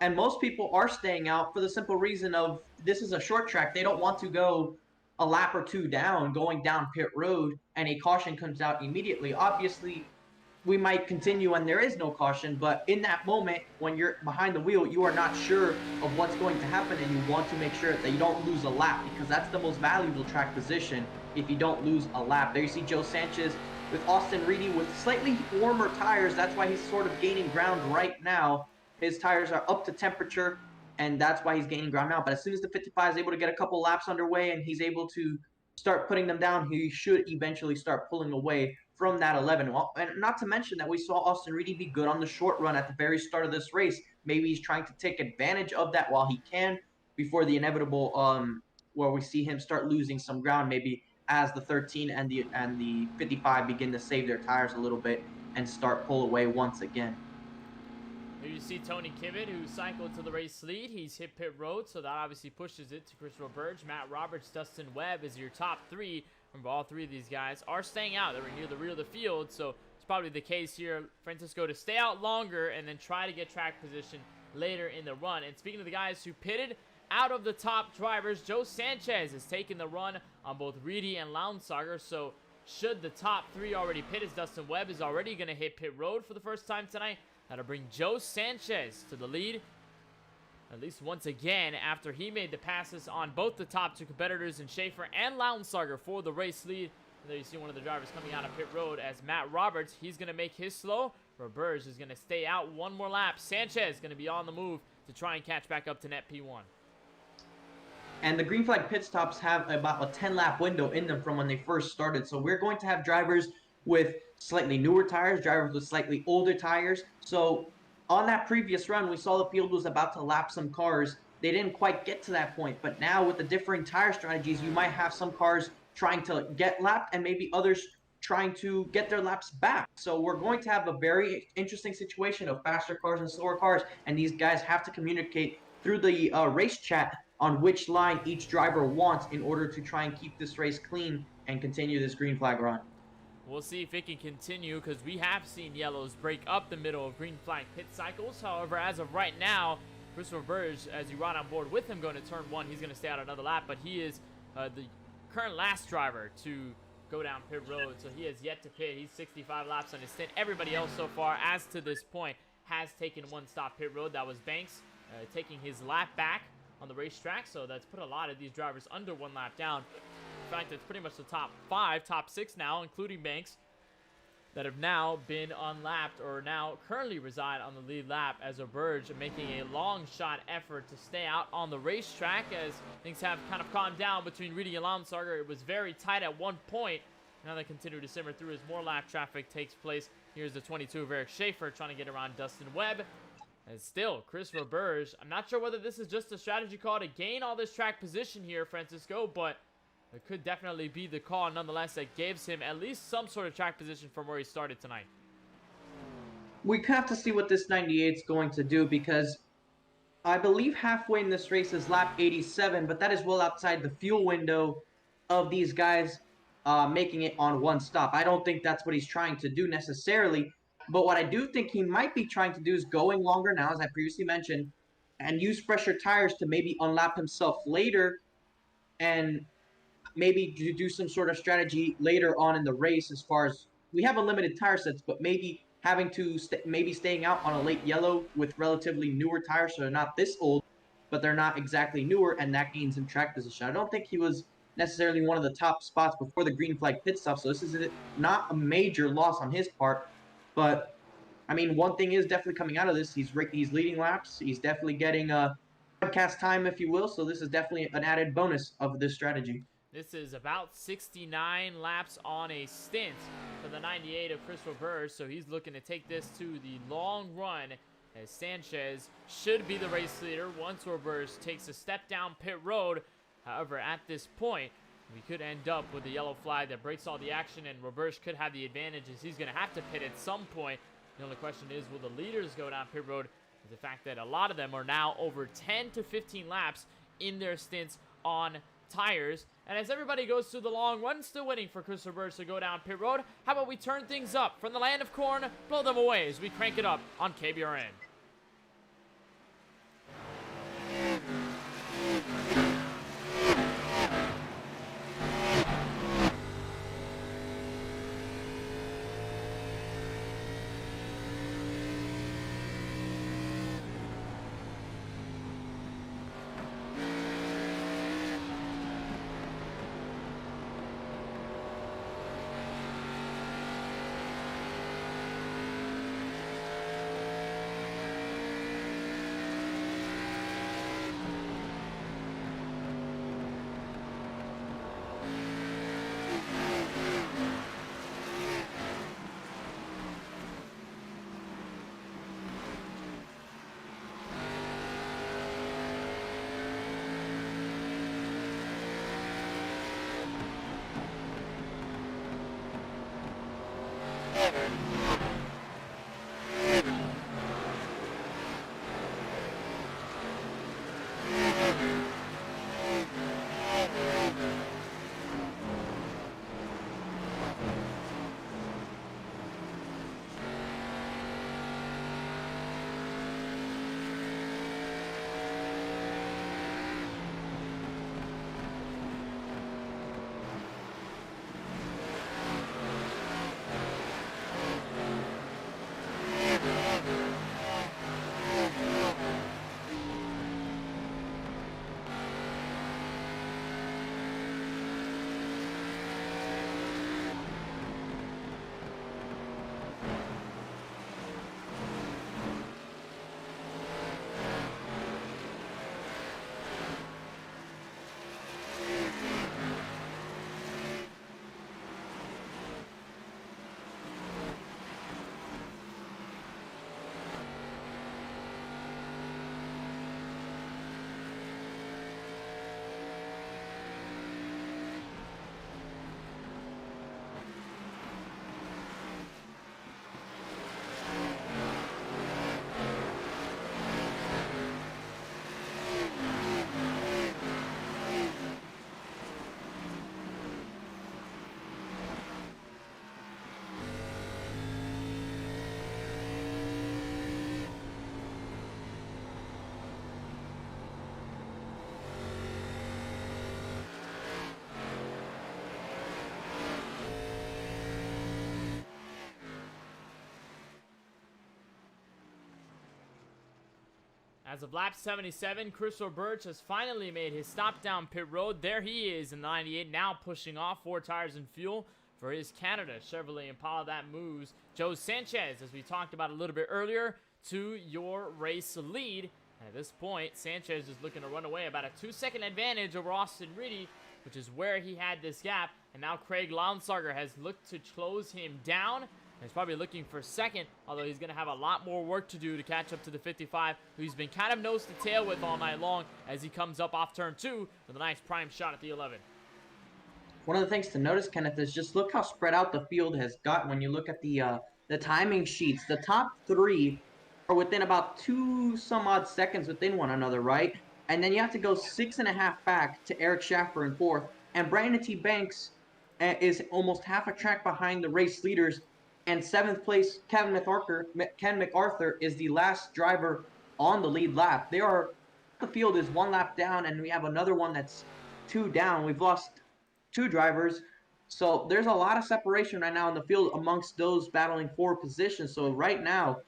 And most people are staying out for the simple reason of this is a short track. They don't want to go a lap or 2 down, going down pit road, and a caution comes out immediately. Obviously, we might continue when there is no caution, but in that moment, when you're behind the wheel, you are not sure of what's going to happen, and you want to make sure that you don't lose a lap, because that's the most valuable track position if you don't lose a lap. There you see Joe Sanchez with Austin Reedy with slightly warmer tires. That's why he's sort of gaining ground right now. His tires are up to temperature, and that's why he's gaining ground now. But as soon as the 55 is able to get a couple laps underway and he's able to start putting them down, he should eventually start pulling away from that 11. Well, and not to mention that we saw Austin Reedy be good on the short run at the very start of this race. Maybe he's trying to take advantage of that while he can before the inevitable where we see him start losing some ground, maybe as the 13 and the 55 begin to save their tires a little bit and start pull away once again. Here you see Tony Kimmett, who cycled to the race lead. He's hit pit road, so that obviously pushes it to Chris Roberge. Matt Roberts, Dustin Webb is your top 3. Remember, all 3 of these guys are staying out. They're near the rear of the field, so it's probably the case here, Francisco, to stay out longer and then try to get track position later in the run. And speaking of the guys who pitted, out of the top drivers. Joe Sanchez is taking the run on both Reedy and Launsager, so should the top 3 already pit, as Dustin Webb is already going to hit pit road for the first time tonight. That'll bring Joe Sanchez to the lead, at least once again, after he made the passes on both the top 2 competitors in Schaefer and Launsager for the race lead. And there you see one of the drivers coming out of pit road as Matt Roberts, he's going to make his slow. Roberge is going to stay out one more lap. Sanchez is going to be on the move to try and catch back up to net P1. And the green flag pit stops have about a 10-lap window in them from when they first started. So we're going to have drivers with slightly newer tires, drivers with slightly older tires. So on that previous run, we saw the field was about to lap some cars. They didn't quite get to that point. But now with the differing tire strategies, you might have some cars trying to get lapped and maybe others trying to get their laps back. So we're going to have a very interesting situation of faster cars and slower cars. And these guys have to communicate through the race chat on which line each driver wants in order to try and keep this race clean and continue this green flag run. We'll see if it can continue, because we have seen yellows break up the middle of green flag pit cycles. However, as of right now, Christopher Burge, as you ride on board with him going to turn 1, he's going to stay out another lap, but he is the current last driver to go down pit road, so he has yet to pit. He's 65 laps on his stint. Everybody else so far, as to this point, has taken one stop pit road. That was Banks taking his lap back on the racetrack, so that's put a lot of these drivers under 1 lap down. In fact, it's pretty much the top 5, top 6 now, including Banks, that have now been unlapped or now currently reside on the lead lap, as Roberge making a long shot effort to stay out on the racetrack as things have kind of calmed down between Reedy and Launsager. It was very tight at one point. Now they continue to simmer through as more lap traffic takes place. Here's the 22 of Eric Schaefer trying to get around Dustin Webb. And still, Chris Roberge, I'm not sure whether this is just a strategy call to gain all this track position here, Francisco, but it could definitely be the call nonetheless that gives him at least some sort of track position from where he started tonight. We have to see what this 98 is going to do, because I believe halfway in this race is lap 87, but that is well outside the fuel window of these guys making it on 1 stop. I don't think that's what he's trying to do necessarily. But what I do think he might be trying to do is going longer now, as I previously mentioned, and use fresher tires to maybe unlap himself later and maybe do some sort of strategy later on in the race, as far as we have unlimited tire sets, but maybe having to maybe staying out on a late yellow with relatively newer tires, so they're not this old, but they're not exactly newer, and that gains him track position. I don't think he was necessarily one of the top spots before the green flag pit stop, so this is not a major loss on his part. But, I mean, one thing is definitely coming out of this. He's leading laps. He's definitely getting podcast time, if you will. So this is definitely an added bonus of this strategy. This is about 69 laps on a stint for the 98 of Chris Roberge. So he's looking to take this to the long run, as Sanchez should be the race leader once Roberge takes a step down pit road. However, at this point, we could end up with a yellow flag that breaks all the action, and Roberge could have the advantage as he's going to have to pit at some point. The only question is, will the leaders go down pit road? The fact that a lot of them are now over 10 to 15 laps in their stints on tires. And as everybody goes through the long run, still waiting for Chris Roberge to go down pit road, how about we turn things up from the land of corn, blow them away as we crank it up on KBRN. As of lap 77, Christopher Birch has finally made his stop down pit road. There he is in the 98, now pushing off 4 tires and fuel for his Canada Chevrolet Impala. That moves Joe Sanchez, as we talked about a little bit earlier, to your race lead. And at this point, Sanchez is looking to run away, about a 2-second advantage over Austin Reedy, which is where he had this gap. And now Craig Launsarger has looked to close him down. He's probably looking for second, although he's going to have a lot more work to do to catch up to the 55, who he's been kind of nose to tail with all night long as he comes up off turn 2 with a nice prime shot at the 11. One of the things to notice, Kenneth, is just look how spread out the field has gotten when you look at the timing sheets. The top 3 are within about 2 some odd seconds within one another, right? And then you have to go 6.5 back to Eric Schaefer in 4th. And Brandon T. Banks is almost half a track behind the race leaders. And 7th place, Ken Macarthur is the last driver on the lead lap. The field is 1 lap down, and we have another one that's 2 down. We've lost 2 drivers. So there's a lot of separation right now in the field amongst those battling for positions. So right now,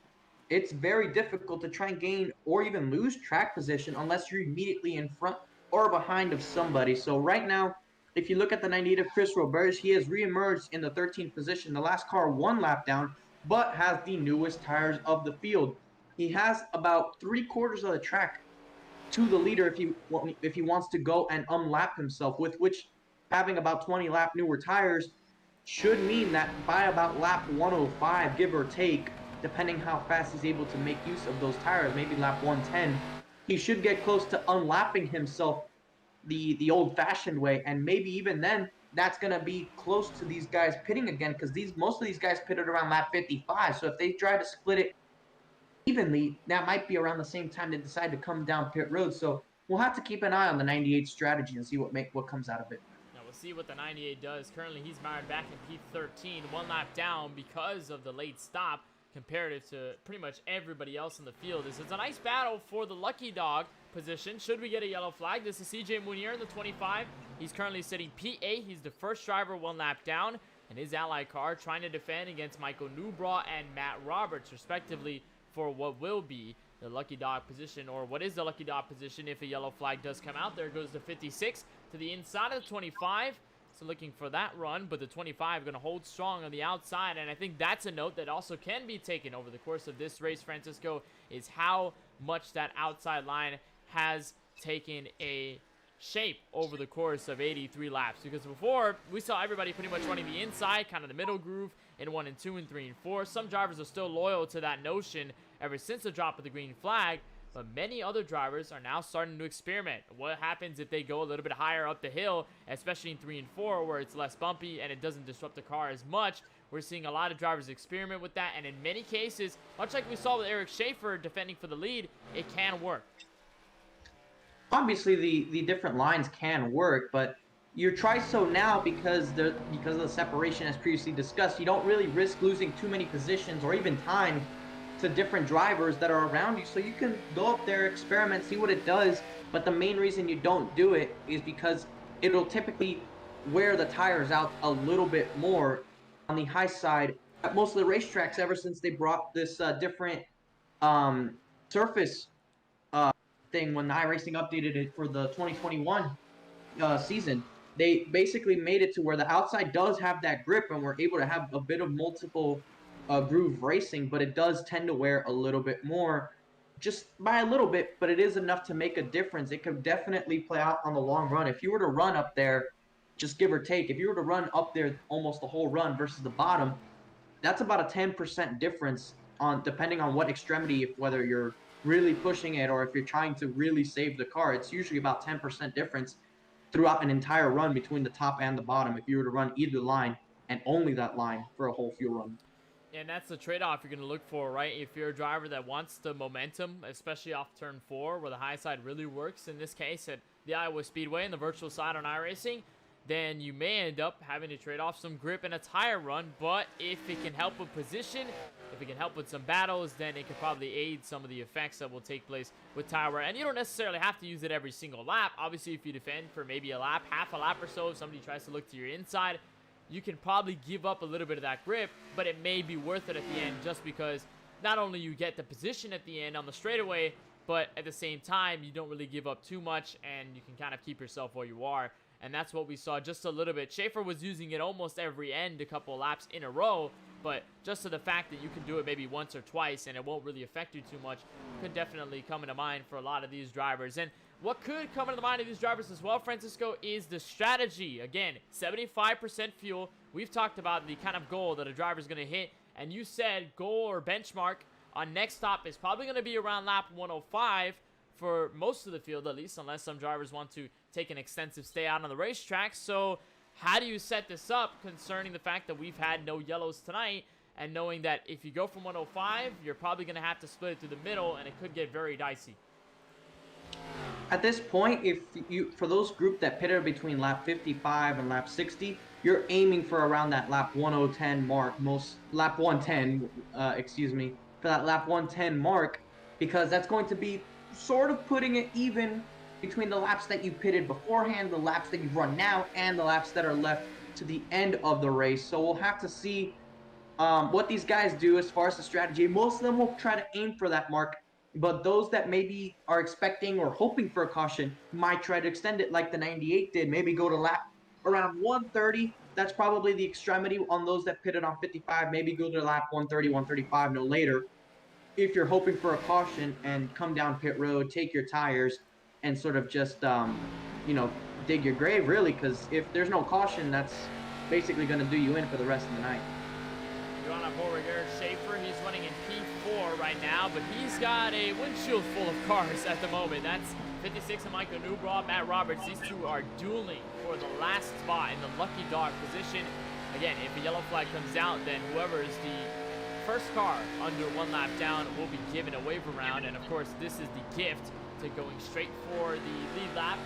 it's very difficult to try and gain or even lose track position unless you're immediately in front or behind of somebody. So right now, if you look at the 98 of Chris Roberge, he has reemerged in the 13th position. The last car 1 lap down, but has the newest tires of the field. He has about 3/4 of the track to the leader if he wants to go and unlap himself, with which having about 20 lap newer tires should mean that by about lap 105, give or take, depending how fast he's able to make use of those tires, maybe lap 110, he should get close to unlapping himself the old-fashioned way, and maybe even then that's going to be close to these guys pitting again, because most of these guys pitted around lap 55. So if they try to split it evenly, that might be around the same time they decide to come down pit road. So we'll have to keep an eye on the 98 strategy and see what comes out of it. Now we'll see what the 98 does. Currently he's mired back in P13, 1 lap down because of the late stop comparative to pretty much everybody else in the field. This is a nice battle for the lucky dog position. Should we get a yellow flag? This is CJ Munier in the 25. He's currently sitting P8. He's the first driver 1 lap down, and his ally car trying to defend against Michael Newbraw and Matt Roberts, respectively, for what will be the lucky dog position, or what is the lucky dog position if a yellow flag does come out. There goes the 56 to the inside of the 25. So looking for that run, but the 25 going to hold strong on the outside. And I think that's a note that also can be taken over the course of this race, Francisco, is how much that outside line has taken a shape over the course of 83 laps. Because before, we saw everybody pretty much running the inside, kind of the middle groove in 1 and 2 and 3 and 4. Some drivers are still loyal to that notion ever since the drop of the green flag. But many other drivers are now starting to experiment. What happens if they go a little bit higher up the hill, especially in 3 and 4, where it's less bumpy and it doesn't disrupt the car as much? We're seeing a lot of drivers experiment with that, and in many cases, much like we saw with Eric Schaefer defending for the lead, it can work. Obviously, the different lines can work, but you try so now because of the separation as previously discussed. You don't really risk losing too many positions or even time to different drivers that are around you, so you can go up there, experiment, see what it does. But the main reason you don't do it is because it'll typically wear the tires out a little bit more on the high side at most of the racetracks ever since they brought this different surface thing when the iRacing updated it for the 2021 season. They basically made it to where the outside does have that grip, and we're able to have a bit of multiple groove racing, but it does tend to wear a little bit more, just by a little bit, but it is enough to make a difference. It could definitely play out on the long run. If you were to run up there, just give or take, if you were to run up there almost the whole run versus the bottom, that's about a 10% difference on depending on what extremity, whether you're really pushing it or if you're trying to really save the car. It's usually about 10% difference throughout an entire run between the top and the bottom if you were to run either line and only that line for a whole fuel run. And that's the trade-off you're going to look for, right? If you're a driver that wants the momentum, especially off turn 4, where the high side really works, in this case at the Iowa Speedway and the virtual side on iRacing, then you may end up having to trade off some grip in a tire run. But if it can help with position, if it can help with some battles, then it could probably aid some of the effects that will take place with tire wear. And you don't necessarily have to use it every single lap. Obviously, if you defend for maybe a lap, half a lap or so, if somebody tries to look to your inside, you can probably give up a little bit of that grip, but it may be worth it at the end just because not only you get the position at the end on the straightaway, but at the same time, you don't really give up too much, and you can kind of keep yourself where you are. And that's what we saw just a little bit. Schaefer was using it almost every end, a couple laps in a row, but just to the fact that you can do it maybe once or twice and it won't really affect you too much could definitely come into mind for a lot of these drivers. And what could come into the mind of these drivers as well, Francisco, is the strategy. Again, 75% fuel. We've talked about the kind of goal that a driver's going to hit, and you said goal or benchmark on next stop is probably going to be around lap 105 for most of the field, at least, unless some drivers want to take an extensive stay out on the racetrack. So how do you set this up concerning the fact that we've had no yellows tonight, and knowing that if you go from 105, you're probably going to have to split it through the middle, and it could get very dicey? At this point, for those group that pitted between lap 55 and lap 60, you're aiming for around that lap 110 mark, lap 110, for that lap 110 mark, because that's going to be sort of putting it even between the laps that you pitted beforehand, the laps that you've run now, and the laps that are left to the end of the race. So we'll have to see what these guys do as far as the strategy. Most of them will try to aim for that mark, but those that maybe are expecting or hoping for a caution might try to extend it like the 98 did, maybe go to lap around 130. That's probably the extremity on those that pitted on 55. Maybe go to lap 130, 135, no later. If you're hoping for a caution, and come down pit road, take your tires, and sort of just, dig your grave, really, because if there's no caution, that's basically going to do you in for the rest of the night. Joanna Beauregard Schaefer, he's running in P4 right now, but he's got a windshield full of cars at the moment. That's 56 and Michael Newbraw, Matt Roberts. These two are dueling for the last spot in the lucky dog position. Again, if a yellow flag comes out, then whoever is the first car under one lap down will be given a waiver round. And of course, this is the gift to going straight for the lead lap,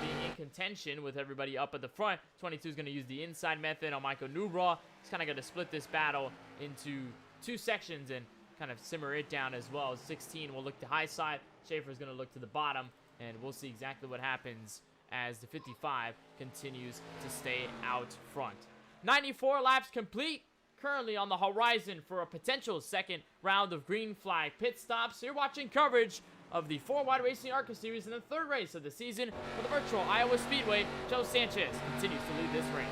being in contention with everybody up at the front. 22 is going to use the inside method on Michael Newbraw. He's kind of going to split this battle into two sections and kind of simmer it down as well. 16 will look to high side. Schaefer is going to look to the bottom, and we'll see exactly what happens as the 55 continues to stay out front. 94 laps complete. Currently on the horizon for a potential second round of green flag pit stops. So you're watching coverage of the 4-Wide Racing ARCA Series in the third race of the season for the virtual Iowa Speedway. Joe Sanchez continues to lead this race.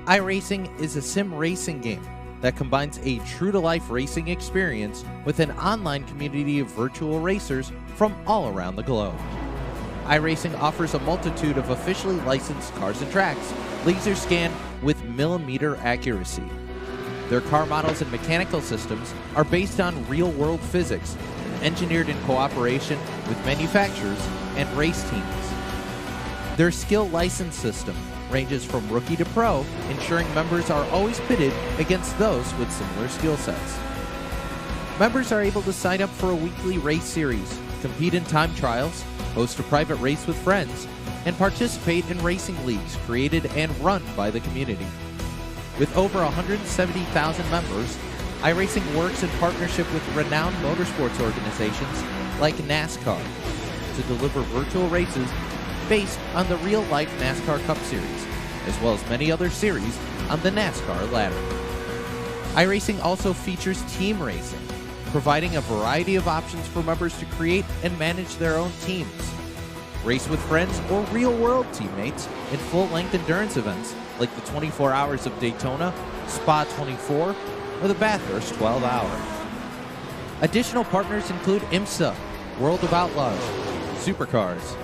iRacing is a sim racing game that combines a true-to-life racing experience with an online community of virtual racers from all around the globe. iRacing offers a multitude of officially licensed cars and tracks, laser scanned with millimeter accuracy. Their car models and mechanical systems are based on real-world physics, engineered in cooperation with manufacturers and race teams. Their skill license system ranges from rookie to pro, ensuring members are always pitted against those with similar skill sets. Members are able to sign up for a weekly race series, compete in time trials, host a private race with friends, and participate in racing leagues created and run by the community. With over 170,000 members, iRacing works in partnership with renowned motorsports organizations like NASCAR to deliver virtual races based on the real-life NASCAR Cup Series, as well as many other series on the NASCAR ladder. iRacing also features team racing, providing a variety of options for members to create and manage their own teams. Race with friends or real-world teammates in full-length endurance events like the 24 Hours of Daytona, Spa 24, or the Bathurst 12 Hour. Additional partners include IMSA, World of Outlaws, Supercars,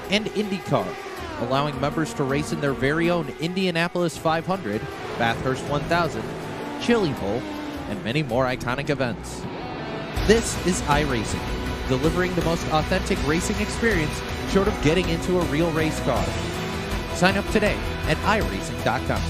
and IndyCar, allowing members to race in their very own Indianapolis 500, Bathurst 1000, Chili Bowl, and many more iconic events. This is iRacing, delivering the most authentic racing experience short of getting into a real race car. Sign up today at iRacing.com.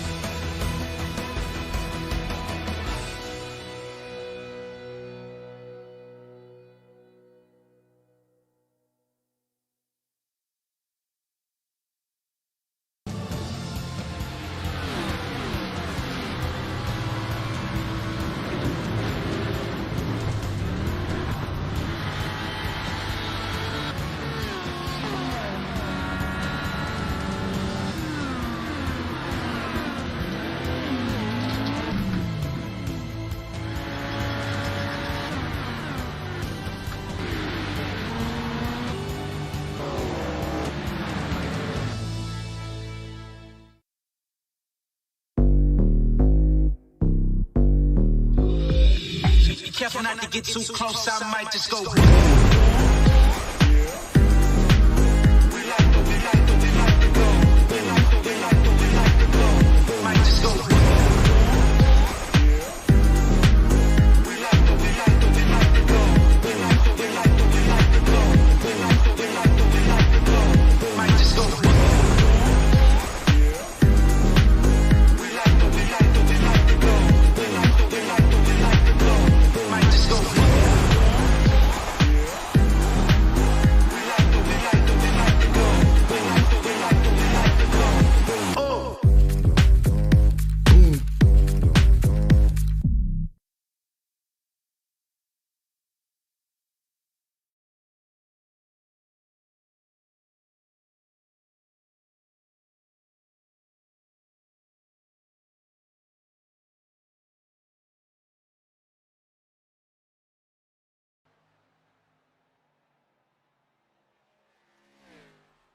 careful not to get too close, I might just go.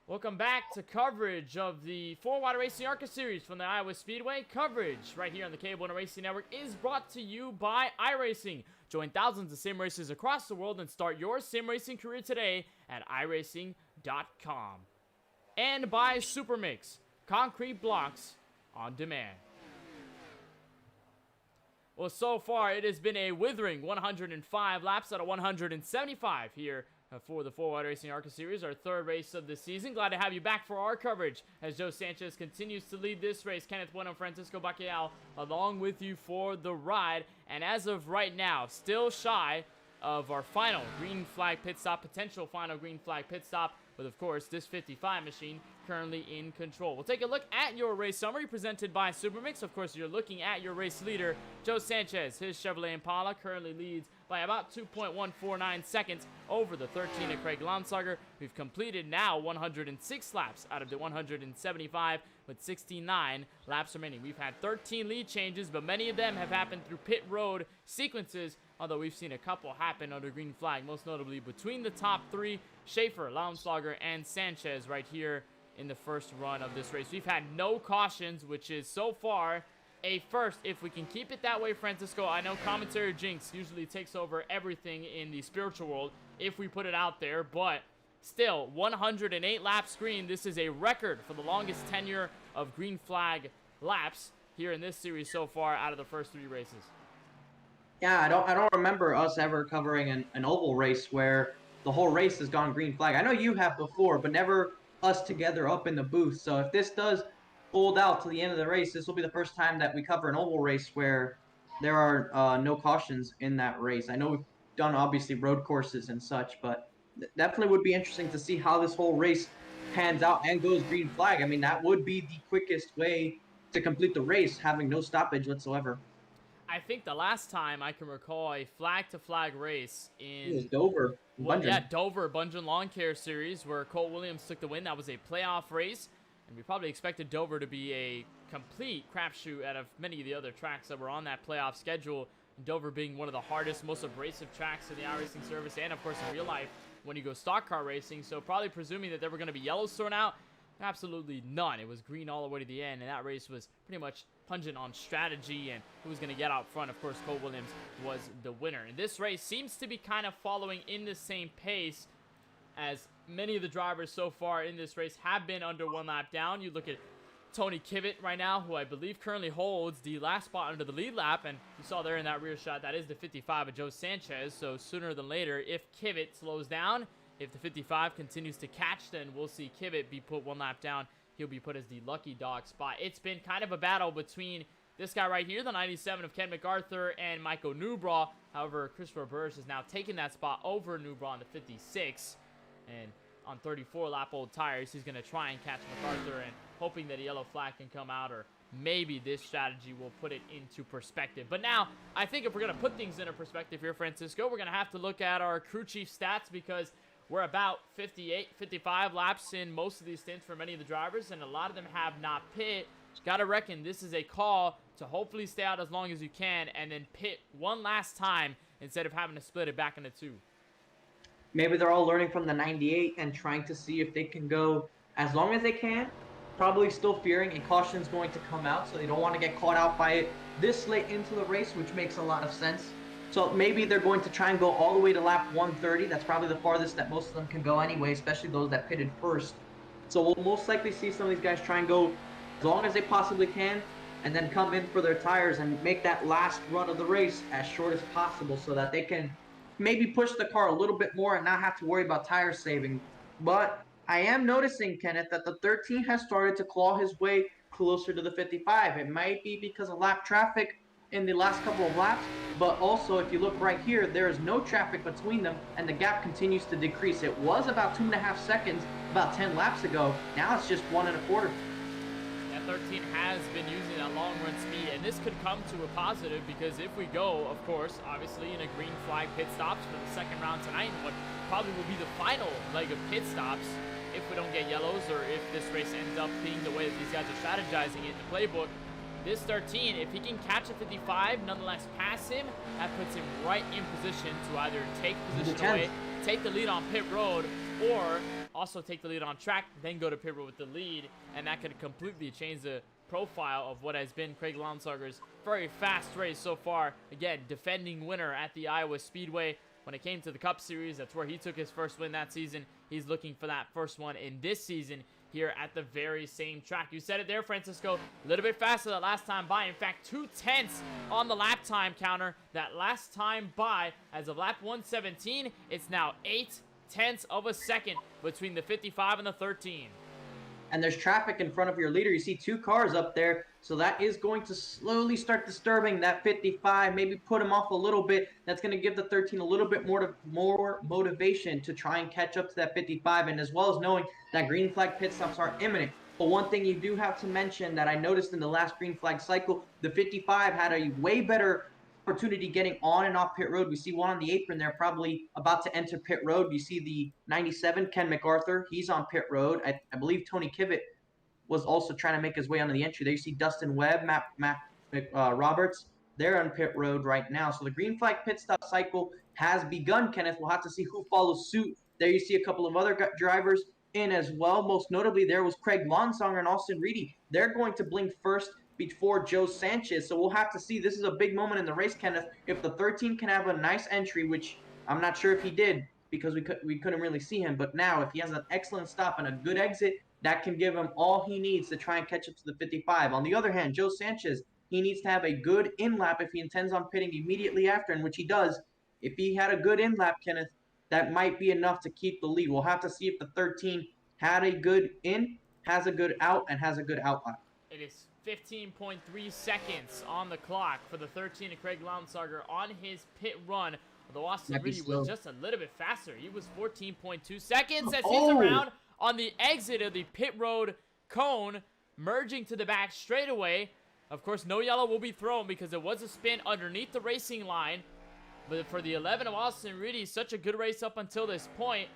Welcome back to coverage of the 4 Racing ARCA series from the Iowa Speedway. Coverage right here on the KBueno Racing Network is brought to you by iRacing. Join thousands of sim racers across the world and start your sim racing career today at iRacing.com. And by Supermix, concrete blocks on demand. Well, so far it has been a withering 105 laps out of 175 here for the 4 Racing ARCA series, our third race of the season. Glad to have you back for our coverage as Joe Sanchez continues to lead this race. Kenneth Bueno, Francisco Bacalhau along with you for the ride. And as of right now, still shy of our final green flag pit stop, potential final green flag pit stop, with of course this 55 machine currently in control. We'll take a look at your race summary presented by Supermix. Of course, you're looking at your race leader, Joe Sanchez. His Chevrolet Impala currently leads by about 2.149 seconds over the 13 of Craig Launsager. We've completed now 106 laps out of the 175 with 69 laps remaining. We've had 13 lead changes, but many of them have happened through pit road sequences, although we've seen a couple happen under green flag, most notably between the top three, Schaefer, Launsager, and Sanchez right here in the first run of this race. We've had no cautions, which is so far a first. If we can keep it that way, Francisco, I know commentary jinx usually takes over everything in the spiritual world if we put it out there, but still, 108 laps green. This is a record for the longest tenure of green flag laps here in this series so far out of the first three races. Yeah, I don't remember us ever covering an oval race where the whole race has gone green flag. I know you have before, but never us together up in the booth. So if this does hold out to the end of the race, this will be the first time that we cover an oval race where there are no cautions in that race. I know we've done obviously road courses and such, but definitely would be interesting to see how this whole race pans out and goes green flag. I mean, that would be the quickest way to complete the race, having no stoppage whatsoever. I think the last time I can recall a flag-to-flag race in... It was Dover. Well, yeah, Dover, Bungeon Lawn Care Series, where Colt Williams took the win. That was a playoff race, and we probably expected Dover to be a complete crapshoot out of many of the other tracks that were on that playoff schedule. Dover being one of the hardest, most abrasive tracks in the iRacing service, and of course in real life when you go stock car racing. So probably presuming that there were going to be yellows thrown out. Absolutely none. It was green all the way to the end, and that race was pretty much pungent on strategy and who was going to get out front. Of course, Colt Williams was the winner. And this race seems to be kind of following in the same pace as many of the drivers so far in this race have been under one lap down. You look at Tony Kivitt right now, who I believe currently holds the last spot under the lead lap, and you saw there in that rear shot, that is the 55 of Joe Sanchez. So sooner than later, if Kivitt slows down, if the 55 continues to catch, then we'll see Kivitt be put one lap down. He'll be put as the lucky dog spot. It's been kind of a battle between this guy right here, the 97 of Ken Macarthur, and Michael Newbraw. However, Christopher Burris has now taken that spot over Newbraw on the 56. And on 34 lap old tires, he's going to try and catch Macarthur and hoping that a yellow flag can come out, or maybe this strategy will put it into perspective. But now, I think if we're going to put things into perspective here, Francisco, we're going to have to look at our crew chief stats, because we're about 58, 55 laps in most of these stints for many of the drivers, and a lot of them have not pit. Gotta reckon this is a call to hopefully stay out as long as you can and then pit one last time instead of having to split it back into two. Maybe they're all learning from the 98 and trying to see if they can go as long as they can. Probably still fearing a caution is going to come out, so they don't want to get caught out by it this late into the race, which makes a lot of sense So maybe they're going to try and go all the way to lap 130. That's probably the farthest that most of them can go anyway, especially those that pitted first. So we'll most likely see some of these guys try and go as long as they possibly can, and then come in for their tires and make that last run of the race as short as possible so that they can maybe push the car a little bit more and not have to worry about tire saving. But I am noticing, Kenneth, that the 13 has started to claw his way closer to the 55. It might be because of lap traffic in the last couple of laps, but also if you look right here, there is no traffic between them and the gap continues to decrease. It was about 2.5 seconds about 10 laps ago. Now it's just 1.25. 13 has been using that long run speed, and this could come to a positive because if we go, of course, obviously in a green flag pit stops for the second round tonight, what probably will be the final leg of pit stops if we don't get yellows or if this race ends up being the way that these guys are strategizing it in the playbook. This 13, if he can catch a 55, nonetheless pass him, that puts him right in position to either take position away, take the lead on pit road, or also take the lead on track, then go to pit road with the lead, and that could completely change the profile of what has been Craig Lonsarger's very fast race so far. Again, defending winner at the Iowa Speedway. When it came to the Cup Series, that's where he took his first win that season. He's looking for that first one in this season here at the very same track. You said it there, Francisco. A little bit faster that last time by. In fact, 2/10 on the lap time counter. That last time by, as of lap 117, it's now 0.8 of a second between the 55 and the 13. And there's traffic in front of your leader. You see 2 cars up there, so that is going to slowly start disturbing that 55, maybe put him off a little bit. That's going to give the 13 a little bit more motivation to try and catch up to that 55, and as well as knowing that green flag pit stops are imminent. But one thing you do have to mention that I noticed in the last green flag cycle, the 55 had a way better opportunity getting on and off pit road. We see one on the apron there, probably about to enter pit road. You see the 97, Ken Macarthur. He's on pit road. I believe Tony Kivet was also trying to make his way onto the entry. There you see Dustin Webb, Matt Roberts. They're on pit road right now. So the green flag pit stop cycle has begun, Kenneth. We'll have to see who follows suit. There you see a couple of other drivers in as well. Most notably, there was Craig Lonsonger and Austin Reedy. They're going to blink first before Joe Sanchez. So we'll have to see. This is a big moment in the race, Kenneth. If the 13 can have a nice entry, which I'm not sure if he did because we couldn't really see him, but now if he has an excellent stop and a good exit, that can give him all he needs to try and catch up to the 55. On the other hand, Joe Sanchez, he needs to have a good in-lap if he intends on pitting immediately after, and which he does. If he had a good in-lap, Kenneth, that might be enough to keep the lead. We'll have to see if the 13 had a good in, has a good out, and has a good out lap. It is 15.3 seconds on the clock for the 13 of Craig Lonsarger on his pit run. Although Austin Reedy was just a little bit faster. He was 14.2 seconds as he's around on the exit of the pit road cone, merging to the back straight away. Of course, no yellow will be thrown because it was a spin underneath the racing line. But for the 11 of Austin Reedy, such a good race up until this point,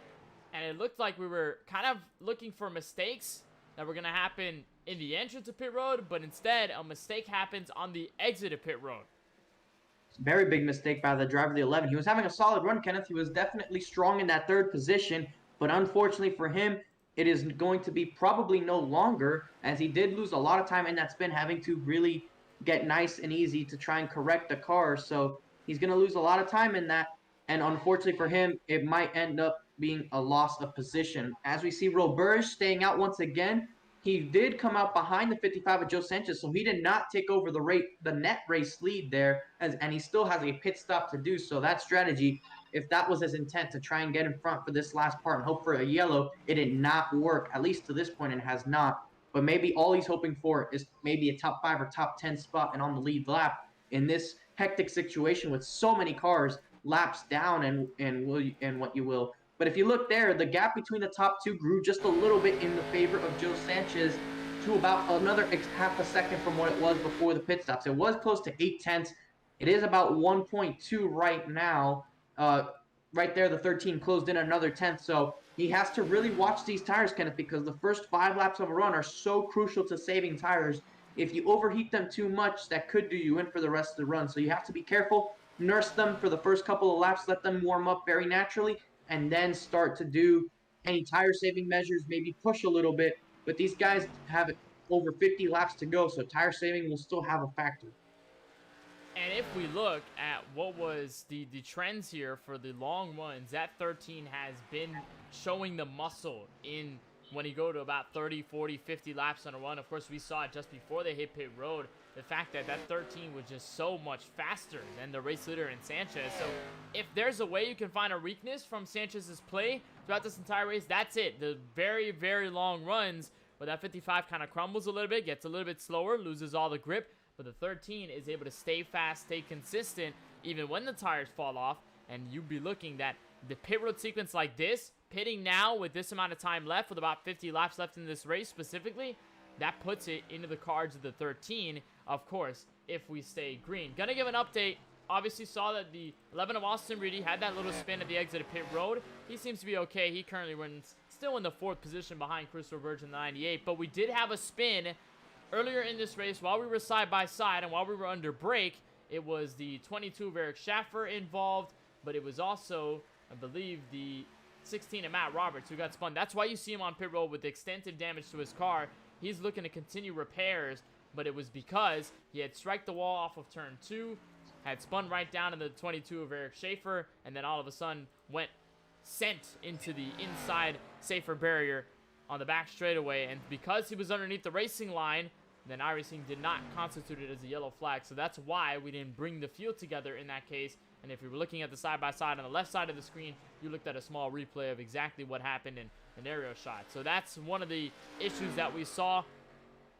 and it looked like we were kind of looking for mistakes that were going to happen in the entrance of pit road, but instead a mistake happens on the exit of pit road. Very big mistake by the driver of the 11. He was having a solid run, Kenneth. He was definitely strong in that third position, but unfortunately for him, it is going to be probably no longer, as he did lose a lot of time in that spin, having to really get nice and easy to try and correct the car. So he's going to lose a lot of time in that, and unfortunately for him, it might end up being a loss of position. As we see Robert staying out once again, he did come out behind the 55 of Joe Sanchez, so he did not take over the net race lead there, and he still has a pit stop to do. So that strategy, if that was his intent to try and get in front for this last part and hope for a yellow, it did not work, at least to this point it has not. But maybe all he's hoping for is maybe a top 5 or top 10 spot and on the lead lap in this hectic situation with so many cars laps down and what you will. But if you look there, the gap between the top 2 grew just a little bit in the favor of Joe Sanchez to about another half a second from what it was before the pit stops. It was close to 0.8. It is about 1.2 right now. Right there, the 13 closed in another 10th. So he has to really watch these tires, Kenneth, because the first 5 laps of a run are so crucial to saving tires. If you overheat them too much, that could do you in for the rest of the run. So you have to be careful, nurse them for the first couple of laps, let them warm up very naturally, and then start to do any tire-saving measures, maybe push a little bit. But these guys have over 50 laps to go, so tire saving will still have a factor. And if we look at what was the trends here for the long runs, that 13 has been showing the muscle in when you go to about 30, 40, 50 laps on a run. Of course, we saw it just before they hit pit road. The fact that 13 was just so much faster than the race leader in Sanchez. So if there's a way you can find a weakness from Sanchez's play throughout this entire race, that's it. The very, very long runs where that 55 kind of crumbles a little bit, gets a little bit slower, loses all the grip. But the 13 is able to stay fast, stay consistent, even when the tires fall off. And you'd be looking at the pit road sequence like this, pitting now with this amount of time left, with about 50 laps left in this race specifically, that puts it into the cards of the 13, of course, if we stay green. Gonna give an update. Obviously saw that the 11 of Austin Reedy had that little spin at the exit of pit road. He seems to be okay. He currently runs still in the 4th position behind Chris Roberge in the 98. But we did have a spin earlier in this race while we were side by side and while we were under break. It was the 22 of Eric Schaefer involved, but it was also, I believe, the 16 of Matt Roberts who got spun. That's why you see him on pit road with extensive damage to his car. He's looking to continue repairs, but it was because he had striked the wall off of turn 2, had spun right down in the 22 of Eric Schaefer, and then all of a sudden went sent into the inside safer barrier on the back straightaway. And because he was underneath the racing line, then iRacing did not constitute it as a yellow flag. So that's why we didn't bring the field together in that case. And if you were looking at the side-by-side on the left side of the screen, you looked at a small replay of exactly what happened in an aerial shot. So that's one of the issues that we saw,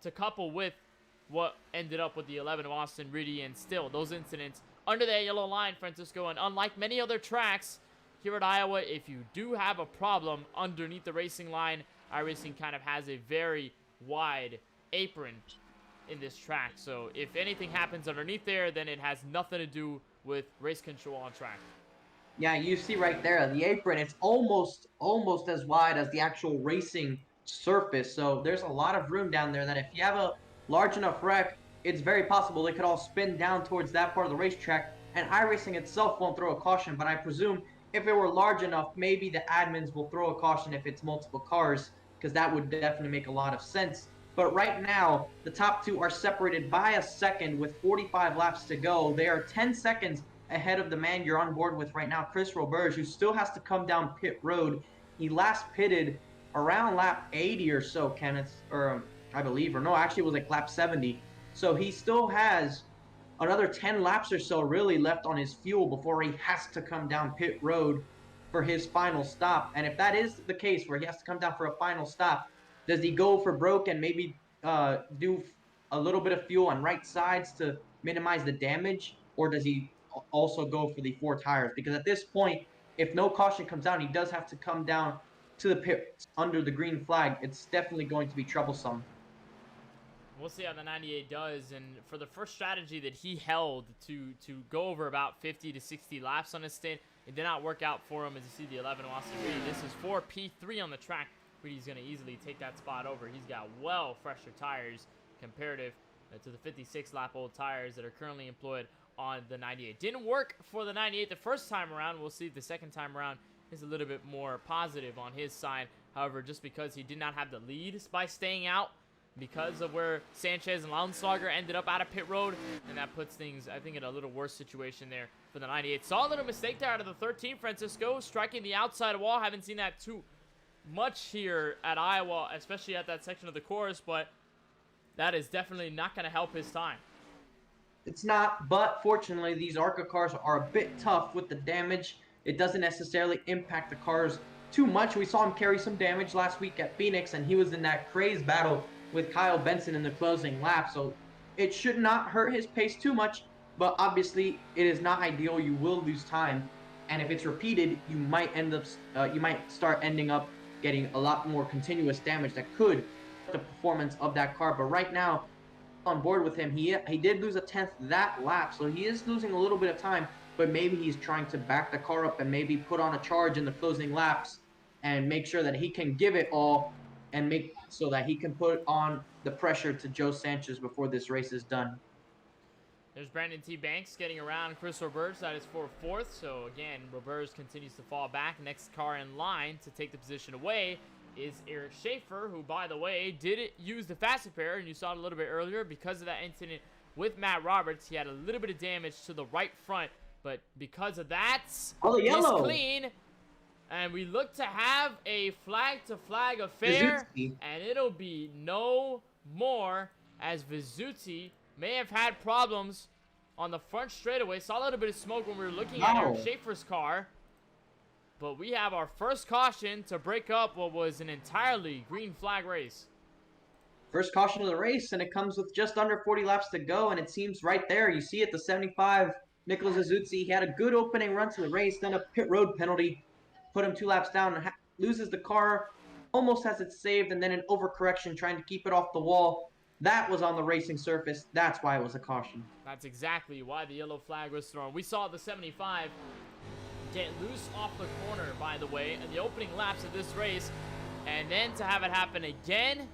to couple with what ended up with the 11 of Austin Reedy. And still, those incidents under that yellow line, Francisco, and unlike many other tracks here at Iowa, if you do have a problem underneath the racing line, iRacing kind of has a very wide apron in this track. So if anything happens underneath there, then it has nothing to do with race control on track. Yeah, you see right there, the apron, it's almost as wide as the actual racing surface. So there's a lot of room down there that if you have a large enough wreck, it's very possible they could all spin down towards that part of the racetrack, and iRacing itself won't throw a caution. But I presume if it were large enough, maybe the admins will throw a caution if it's multiple cars, because that would definitely make a lot of sense. But right now, the top two are separated by a second with 45 laps to go. They are 10 seconds ahead of the man you're on board with right now, Chris Roberge, who still has to come down pit road. He last pitted around lap 80 or so, Kenneth, or I believe, or no, actually it was like lap 70. So he still has another 10 laps or so really left on his fuel before he has to come down pit road for his final stop. And if that is the case where he has to come down for a final stop, does he go for broke and maybe do a little bit of fuel on right sides to minimize the damage? Or does he also go for the 4 tires? Because at this point, if no caution comes down, he does have to come down to the pit under the green flag. It's definitely going to be troublesome. We'll see how the 98 does. And for the first strategy that he held to go over about 50 to 60 laps on his stint, it did not work out for him. As you see, the 11 Austin Reedy. This is for P3 on the track. Reedy's going to easily take that spot over. He's got well fresher tires comparative to the 56 lap old tires that are currently employed on the 98. Didn't work for the 98 the first time around. We'll see if the second time around is a little bit more positive on his side. However, just because he did not have the lead by staying out because of where Sanchez and Launslager ended up out of pit road, and that puts things, I think, in a little worse situation there for the 98. Saw a little mistake there out of the 13, Francisco, striking the outside wall. Haven't seen that too much here at Iowa, especially at that section of the course, but that is definitely not going to help his time. It's not, but fortunately, these ARCA cars are a bit tough with the damage. It doesn't necessarily impact the cars too much. We saw him carry some damage last week at Phoenix, and he was in that crazy battle with Kyle Benson in the closing lap, so it should not hurt his pace too much, but obviously, it is not ideal. You will lose time, and if it's repeated, you might start ending up getting a lot more continuous damage that could hurt the performance of that car. But right now, on board with him, he did lose a 10th that lap, so he is losing a little bit of time, but maybe he's trying to back the car up and maybe put on a charge in the closing laps and make sure that he can give it all and make so that he can put on the pressure to Joe Sanchez before this race is done. There's Brandon T. Banks getting around Chris Roberge. That is for 4th. So again, Roberge continues to fall back. Next car in line to take the position away is Eric Schaefer, who, by the way, did use the fast repair, and you saw it a little bit earlier because of that incident with Matt Roberts. He had a little bit of damage to the right front, but because of that, Oh, the he's yellow. clean. And we look to have a flag-to-flag affair, Vizzuti. and it'll be no more, as Vizzuti may have had problems on the front straightaway. Saw a little bit of smoke when we were looking at Wow. Schaefer's car. But we have our first caution to break up what was an entirely green flag race. First caution of the race, and it comes with just under 40 laps to go, and it seems right there. You see it, the 75, Nicholas Vizzuti. He had a good opening run to the race, then a pit road penalty put him 2 laps down, and loses the car, almost has it saved, and then an overcorrection trying to keep it off the wall. That was on the racing surface. That's why it was a caution. That's exactly why the yellow flag was thrown. We saw the 75 get loose off the corner, by the way, in the opening laps of this race. And then to have it happen again,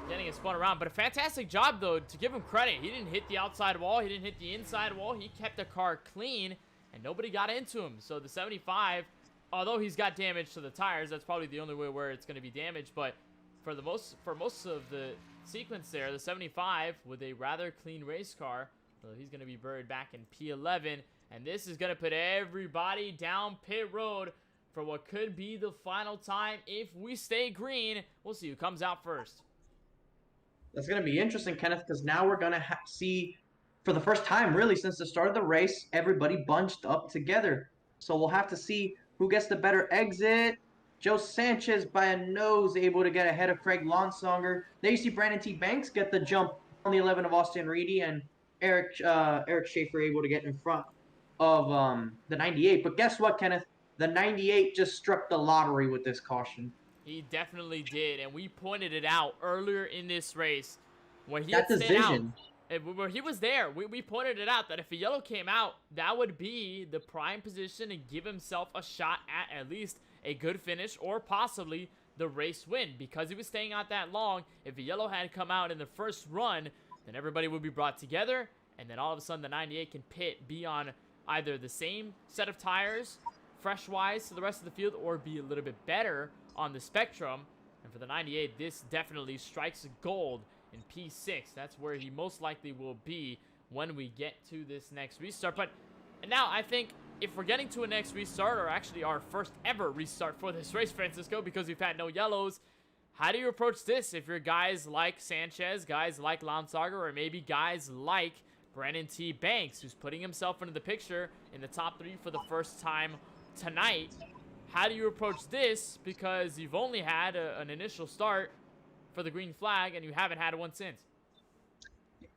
getting it spun around. But a fantastic job, though, to give him credit. He didn't hit the outside wall. He didn't hit the inside wall. He kept the car clean, and nobody got into him. So the 75, although he's got damage to the tires, that's probably the only way where it's going to be damaged. But for most of the sequence there, the 75 with a rather clean race car, so he's going to be buried back in P11. And this is going to put everybody down pit road for what could be the final time if we stay green. We'll see who comes out first. That's going to be interesting, Kenneth, because now we're going to see, for the first time, really, since the start of the race, everybody bunched up together. So we'll have to see who gets the better exit. Joe Sanchez, by a nose, able to get ahead of Craig Lonsonger. There you see Brandon T. Banks get the jump on the 11 of Austin Reedy, and Eric Schaefer able to get in front of the 98. But guess what, Kenneth? The 98 just struck the lottery with this caution. He definitely did, and we pointed it out earlier in this race when he That had stayed out. decision. Where he was there, we pointed it out that if a yellow came out, that would be the prime position to give himself a shot at least a good finish or possibly the race win. Because he was staying out that long, if a yellow had come out in the first run, then everybody would be brought together, and then all of a sudden the 98 can be on either the same set of tires, fresh-wise to the rest of the field, or be a little bit better on the spectrum. And for the 98, this definitely strikes gold in P6. That's where he most likely will be when we get to this next restart. But now I think if we're getting to a next restart, or actually our first ever restart for this race, Francisco, because we've had no yellows, how do you approach this if you're guys like Sanchez, guys like Lonsonger, or maybe guys like Brandon T. Banks, who's putting himself into the picture in the top 3 for the first time tonight? How do you approach this? Because you've only had an initial start for the green flag, and you haven't had one since.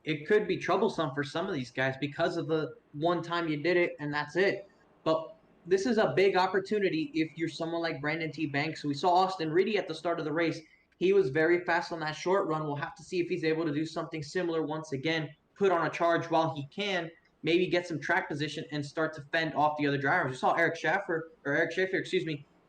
It could be troublesome for some of these guys because of the one time you did it, and that's it. But this is a big opportunity if you're someone like Brandon T. Banks. We saw Austin Reedy at the start of the race. He was very fast on that short run. We'll have to see if he's able to do something similar once again, put on a charge while he can, maybe get some track position and start to fend off the other drivers. We saw Eric Schaefer,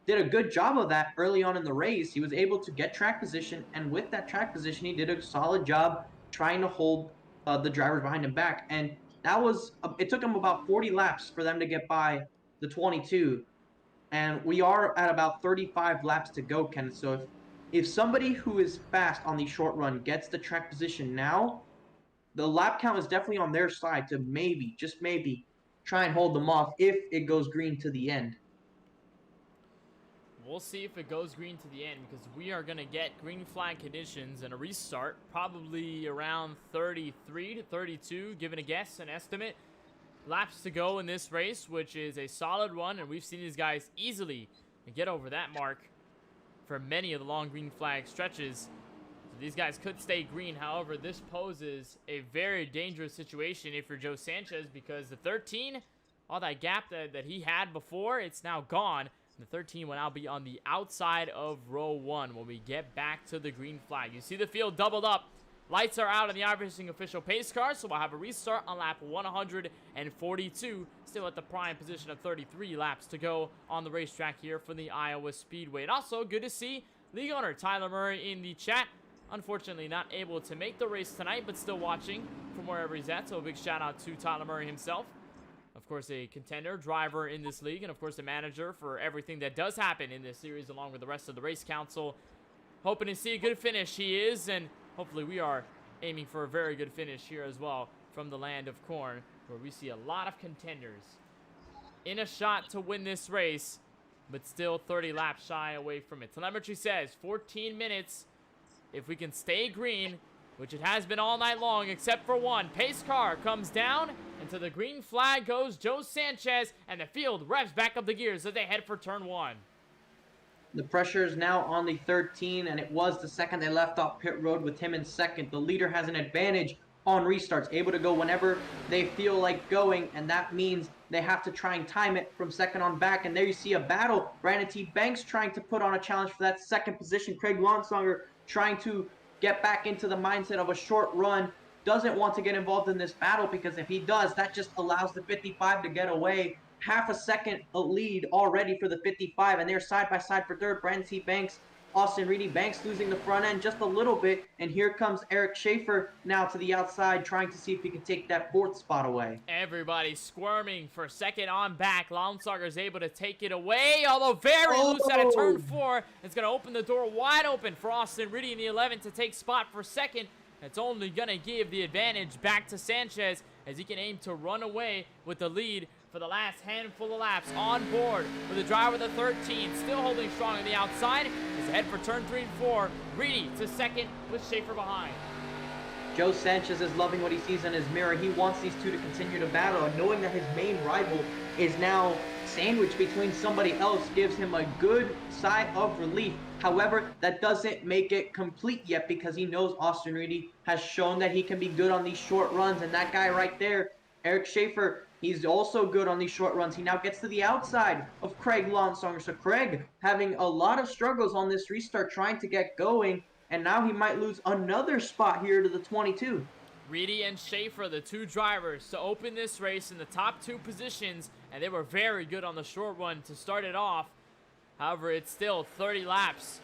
did a good job of that early on in the race. He was able to get track position, and with that track position, he did a solid job trying to hold the drivers behind him back. And that was, it took him about 40 laps for them to get by the 22. And we are at about 35 laps to go, Kenneth. So if somebody who is fast on the short run gets the track position now, the lap count is definitely on their side to maybe, just maybe, try and hold them off if it goes green to the end. We'll see if it goes green to the end, because we are going to get green flag conditions and a restart probably around 33 to 32, given a guess, an estimate. Laps to go in this race, which is a solid one, and we've seen these guys easily get over that mark for many of the long green flag stretches. So these guys could stay green. However, this poses a very dangerous situation if you're Joe Sanchez, because the 13, all that gap that he had before, it's now gone. The 13 will now be on the outside of row 1 when we get back to the green flag. You see the field doubled up. Lights are out on the iRacing official pace car, so we'll have a restart on lap 142. Still at the prime position of 33 laps to go on the racetrack here for the Iowa Speedway. And also, good to see league owner Tyler Murray in the chat. Unfortunately, not able to make the race tonight, but still watching from wherever he's at. So a big shout out to Tyler Murray himself. Of course, a contender, driver in this league, and of course a manager for everything that does happen in this series along with the rest of the race council. Hoping to see a good finish he is, and hopefully we are aiming for a very good finish here as well from the land of corn, where we see a lot of contenders in a shot to win this race, but still 30 laps shy away from it. Telemetry says 14 minutes if we can stay green, which it has been all night long except for one. Pace car comes down, and to the green flag goes Joe Sanchez, and the field revs back up the gears as they head for turn 1. The pressure is now on the 13, and it was the second they left off pit road with him in second. The leader has an advantage on restarts, able to go whenever they feel like going, and that means they have to try and time it from second on back. And there you see a battle. Brandon T. Banks trying to put on a challenge for that second position. Craig Lonsonger trying to get back into the mindset of a short run. Doesn't want to get involved in this battle, because if he does, that just allows the 55 to get away. Half a second a lead already for the 55, and they're side by side for third. Brandon T. Banks, Austin Reedy. Banks losing the front end just a little bit, and here comes Eric Schaefer now to the outside, trying to see if he can take that fourth spot away. Everybody squirming for second on back. Lonsonger is able to take it away, although very loose out of turn 4. It's going to open the door wide open for Austin Reedy in the 11 to take spot for second. It's only going to give the advantage back to Sanchez, as he can aim to run away with the lead for the last handful of laps. On board with the driver of the 13, still holding strong on the outside. Is ahead for turn 3 and 4. Reedy to second with Schaefer behind. Joe Sanchez is loving what he sees in his mirror. He wants these two to continue to battle, and knowing that his main rival is now sandwiched between somebody else gives him a good sigh of relief. However, that doesn't make it complete yet, because he knows Austin Reedy has shown that he can be good on these short runs, and that guy right there, Eric Schaefer, he's also good on these short runs. He now gets to the outside of Craig Lonsonger. So Craig having a lot of struggles on this restart, trying to get going, and now he might lose another spot here to the 22. Reedy and Schaefer, the two drivers to open this race in the top 2 positions, and they were very good on the short run to start it off. However, it's still 30 laps,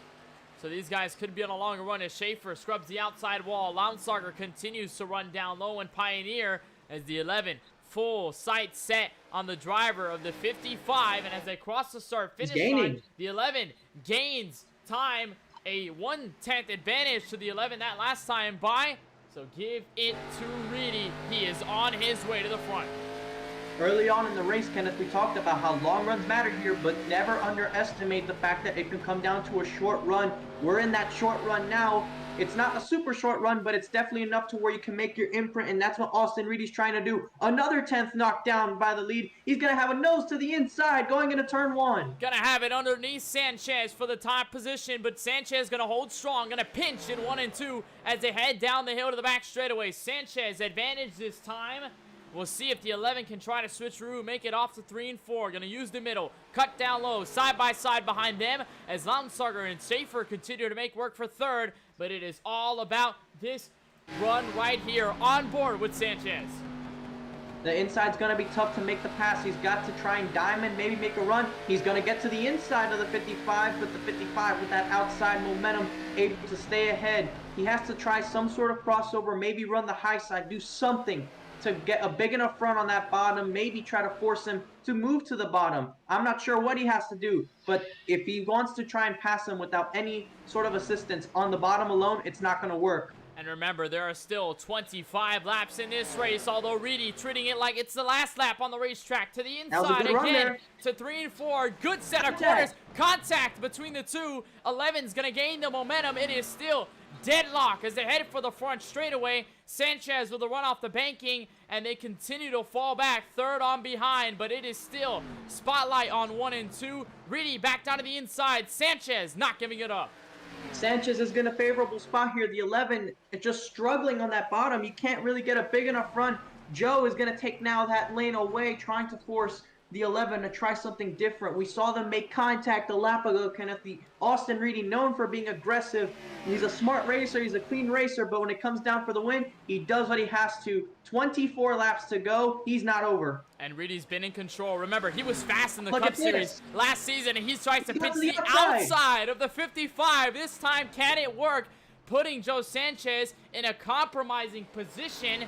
so these guys could be on a longer run as Schaefer scrubs the outside wall. Lonsonger continues to run down low and pioneer as the 11 full sight set on the driver of the 55, and as they cross the start-finish line, the 11 gains time, a 1/10 advantage to the 11 that last time by. So give it to Reedy. He is on his way to the front. Early on in the race, Kenneth, we talked about how long runs matter here, but never underestimate the fact that it can come down to a short run. We're in that short run now. It's not a super short run, but it's definitely enough to where you can make your imprint, and that's what Austin Reedy's trying to do. Another 10th knockdown by the lead. He's going to have a nose to the inside going into turn 1. Gonna have it underneath Sanchez for the top position, but Sanchez gonna hold strong, gonna pinch in 1 and 2 as they head down the hill to the back straightaway. Sanchez advantage this time. We'll see if the 11 can try to switch route, make it off to 3 and 4. Gonna use the middle, cut down low, side by side behind them as Lonsonger and Schaefer continue to make work for third. But it is all about this run right here on board with Sanchez. The inside's going to be tough to make the pass. He's got to try and diamond, maybe make a run. He's going to get to the inside of the 55, but the 55 with that outside momentum able to stay ahead. He has to try some sort of crossover, maybe run the high side, do something to get a big enough front on that bottom, maybe try to force him to move to the bottom. I'm not sure what he has to do, but if he wants to try and pass him without any sort of assistance on the bottom alone, it's not going to work. And remember, there are still 25 laps in this race, although Reedy treating it like it's the last lap on the racetrack. To the inside again, to 3 and 4. Good set of corners. Contact between the two. 11's going to gain the momentum. It is still deadlock as they head for the front straightaway. Sanchez with a run off the banking, and they continue to fall back third on behind, but it is still spotlight on 1 and 2. Reedy back down to the inside. Sanchez not giving it up. Sanchez is in a favorable spot here. The 11 is just struggling on that bottom. You can't really get a big enough run. Joe is going to take now that lane away, trying to force the 11 to try something different. We saw them make contact a lap ago, Kenneth. The Austin Reedy, known for being aggressive. He's a smart racer. He's a clean racer, but when it comes down for the win, he does what he has to. 24 laps to go. He's not over. And Reedy's been in control. Remember, he was fast in the Cup Series last season, and he tries to pitch the outside of the 55. This time, can it work? Putting Joe Sanchez in a compromising position.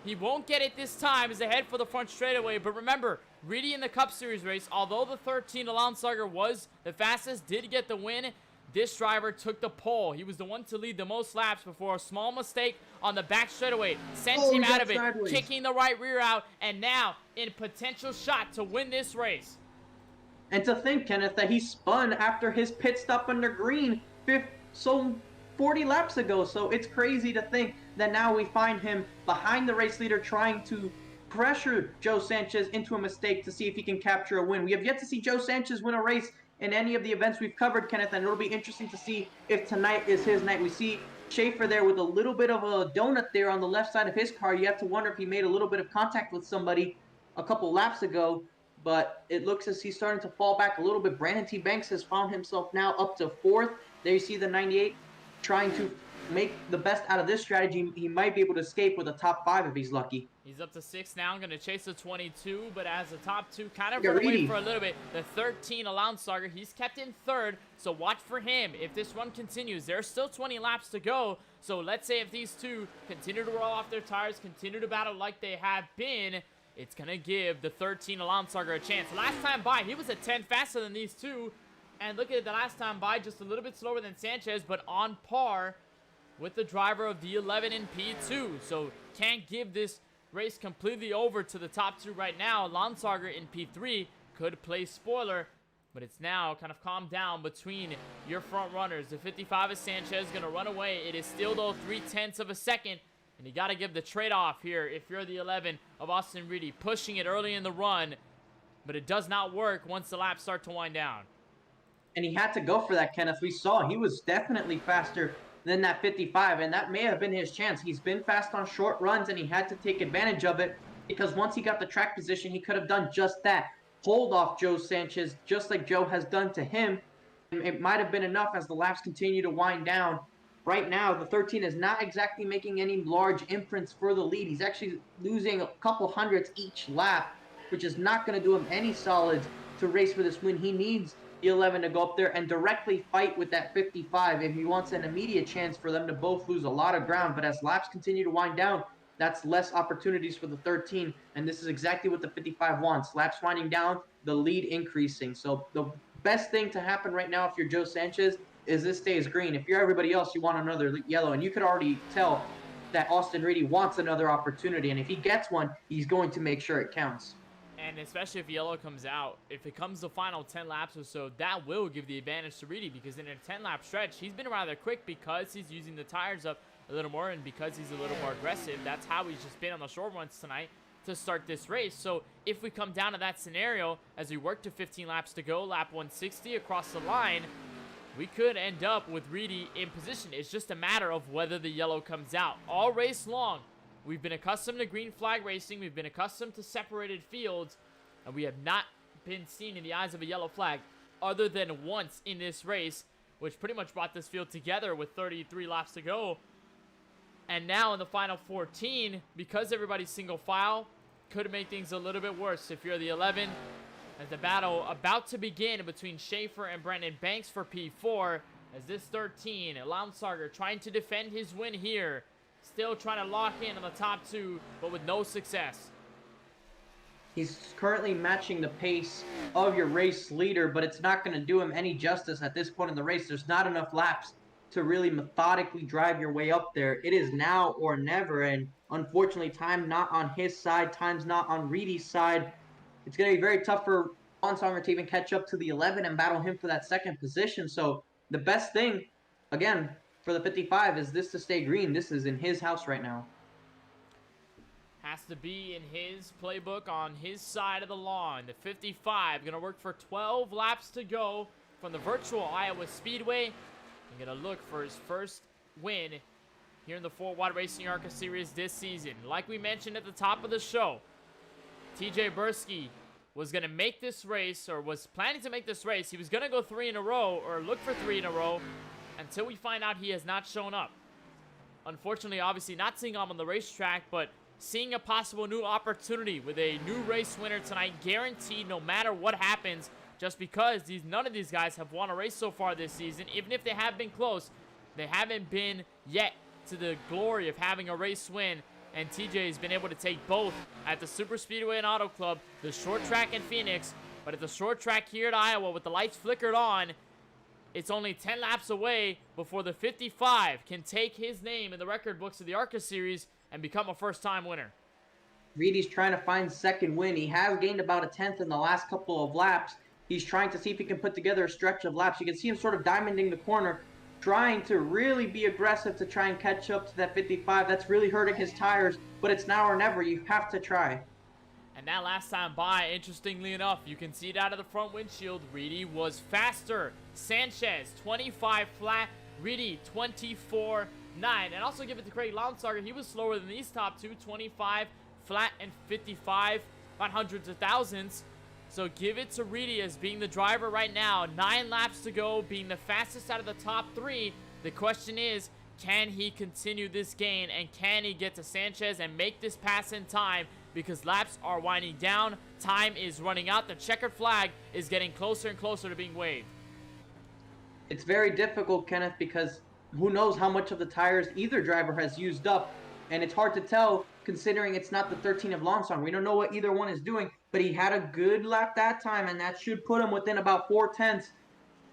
He won't get it this time as they head for the front straightaway. But remember, Reedy in the Cup Series race, although the 13 Lonsonger was the fastest, did get the win. this driver took the pole. He was the one to lead the most laps before a small mistake on the back straightaway sent him out of it, kicking the right rear out, and now in potential shot to win this race. And to think, Kenneth, that he spun after his pit stop under green 40 laps ago. So it's crazy to think that now we find him behind the race leader trying to pressure Joe Sanchez into a mistake to see if he can capture a win. We have yet to see Joe Sanchez win a race in any of the events we've covered, Kenneth, and it'll be interesting to see if tonight is his night. We see Schaefer there with a little bit of a donut there on the left side of his car. You have to wonder if he made a little bit of contact with somebody a couple laps ago, but it looks as he's starting to fall back a little bit. Brandon T. Banks has found himself now up to 4th. There you see the 98 trying to make the best out of this strategy. He might be able to escape with a top 5 if he's lucky. He's up to 6 now. I'm going to chase the 22, but as the top 2 kind of run away for a little bit. The 13, Alonsarger, he's kept in 3rd, so watch for him. If this run continues, there's still 20 laps to go, so let's say if these two continue to roll off their tires, continue to battle like they have been, it's going to give the 13 Alonsarger a chance. Last time by, he was a 10 faster than these two, and look at it, the last time by, just a little bit slower than Sanchez, but on par with the driver of the 11 in P2, so can't give this race completely over to the top 2 right now. Alonsarger in P3 could play spoiler, but it's now kind of calmed down between your front runners. The 55 is Sanchez going to run away. It is still, though, 0.3 of a second, and you got to give the trade-off here if you're the 11 of Austin Reedy, pushing it early in the run, but it does not work once the laps start to wind down. And he had to go for that, Kenneth. We saw he was definitely faster than that 55, and that may have been his chance. He's been fast on short runs, and he had to take advantage of it, because once he got the track position, he could have done just that. Hold off Joe Sanchez, just like Joe has done to him. It might have been enough as the laps continue to wind down. Right now, the 13 is not exactly making any large imprints for the lead. He's actually losing a couple hundredths each lap, which is not going to do him any solids to race for this win. He needs the 11 to go up there and directly fight with that 55 if he wants an immediate chance for them to both lose a lot of ground. But as laps continue to wind down, that's less opportunities for the 13, and this is exactly what the 55 wants. Laps winding down, the lead increasing. So the best thing to happen right now if you're Joe Sanchez is this stays green. If you're everybody else, you want another yellow, and you could already tell that Austin Reedy wants another opportunity, and if he gets one, he's going to make sure it counts. And especially if yellow comes out, if it comes the final 10 laps or so, that will give the advantage to Reedy, because in a 10-lap stretch, he's been rather quick because he's using the tires up a little more and because he's a little more aggressive. That's how he's just been on the short runs tonight to start this race. So if we come down to that scenario, as we work to 15 laps to go, lap 160 across the line, we could end up with Reedy in position. It's just a matter of whether the yellow comes out. All race long, we've been accustomed to green flag racing. We've been accustomed to separated fields, and we have not been seen in the eyes of a yellow flag other than once in this race, which pretty much brought this field together with 33 laps to go. And now in the final 14, because everybody's single file, could make things a little bit worse if you're the 11. As the battle about to begin between Schaefer and Brandon Banks for P4, as this 13, Alonsarger trying to defend his win here. Still trying to lock in on the top 2, but with no success. He's currently matching the pace of your race leader, but it's not going to do him any justice at this point in the race. There's not enough laps to really methodically drive your way up there. It is now or never, and unfortunately, time not on his side, time's not on Reedy's side. It's going to be very tough for Alonsarger to even catch up to the 11 and battle him for that second position. So the best thing, again, for the 55 is this to stay green. This is in his house right now. Has to be in his playbook on his side of the lawn. The 55 going to work for 12 laps to go from the virtual Iowa Speedway. He's going to look for his first win here in the Fort Wide Racing ARCA Series this season. Like we mentioned at the top of the show, TJ Bursky was going to make this race, or was planning to make this race. He was going to go 3 in a row, or look for 3 in a row, until we find out he has not shown up. Unfortunately, obviously not seeing him on the racetrack, but seeing a possible new opportunity with a new race winner tonight, guaranteed no matter what happens, just because none of these guys have won a race so far this season. Even if they have been close, they haven't been yet to the glory of having a race win. And TJ has been able to take both at the Super Speedway and Auto Club, the short track in Phoenix, but at the short track here at Iowa with the lights flickered on, it's only 10 laps away before the 55 can take his name in the record books of the ARCA series and become a first-time winner. Reedy's trying to find second win. He has gained about a 10th in the last couple of laps. He's trying to see if he can put together a stretch of laps. You can see him sort of diamonding the corner, trying to really be aggressive to try and catch up to that 55. That's really hurting his tires, but it's now or never. You have to try. And that last time by, interestingly enough, you can see it out of the front windshield. Reedy was faster. Sanchez, 25 flat. Reedy, 24.9. And also give it to Craig Lounsauger. He was slower than these top two, 25 flat and 55, about hundreds of thousands. So give it to Reedy as being the driver right now. 9 laps to go, being the fastest out of the top 3. The question is, can he continue this gain, and can he get to Sanchez and make this pass in time? Because laps are winding down, time is running out, the checkered flag is getting closer and closer to being waved. It's very difficult, Kenneth, because who knows how much of the tires either driver has used up, and it's hard to tell considering it's not the 13 of Lonsong. We don't know what either one is doing, but he had a good lap that time, and that should put him within about 4/10,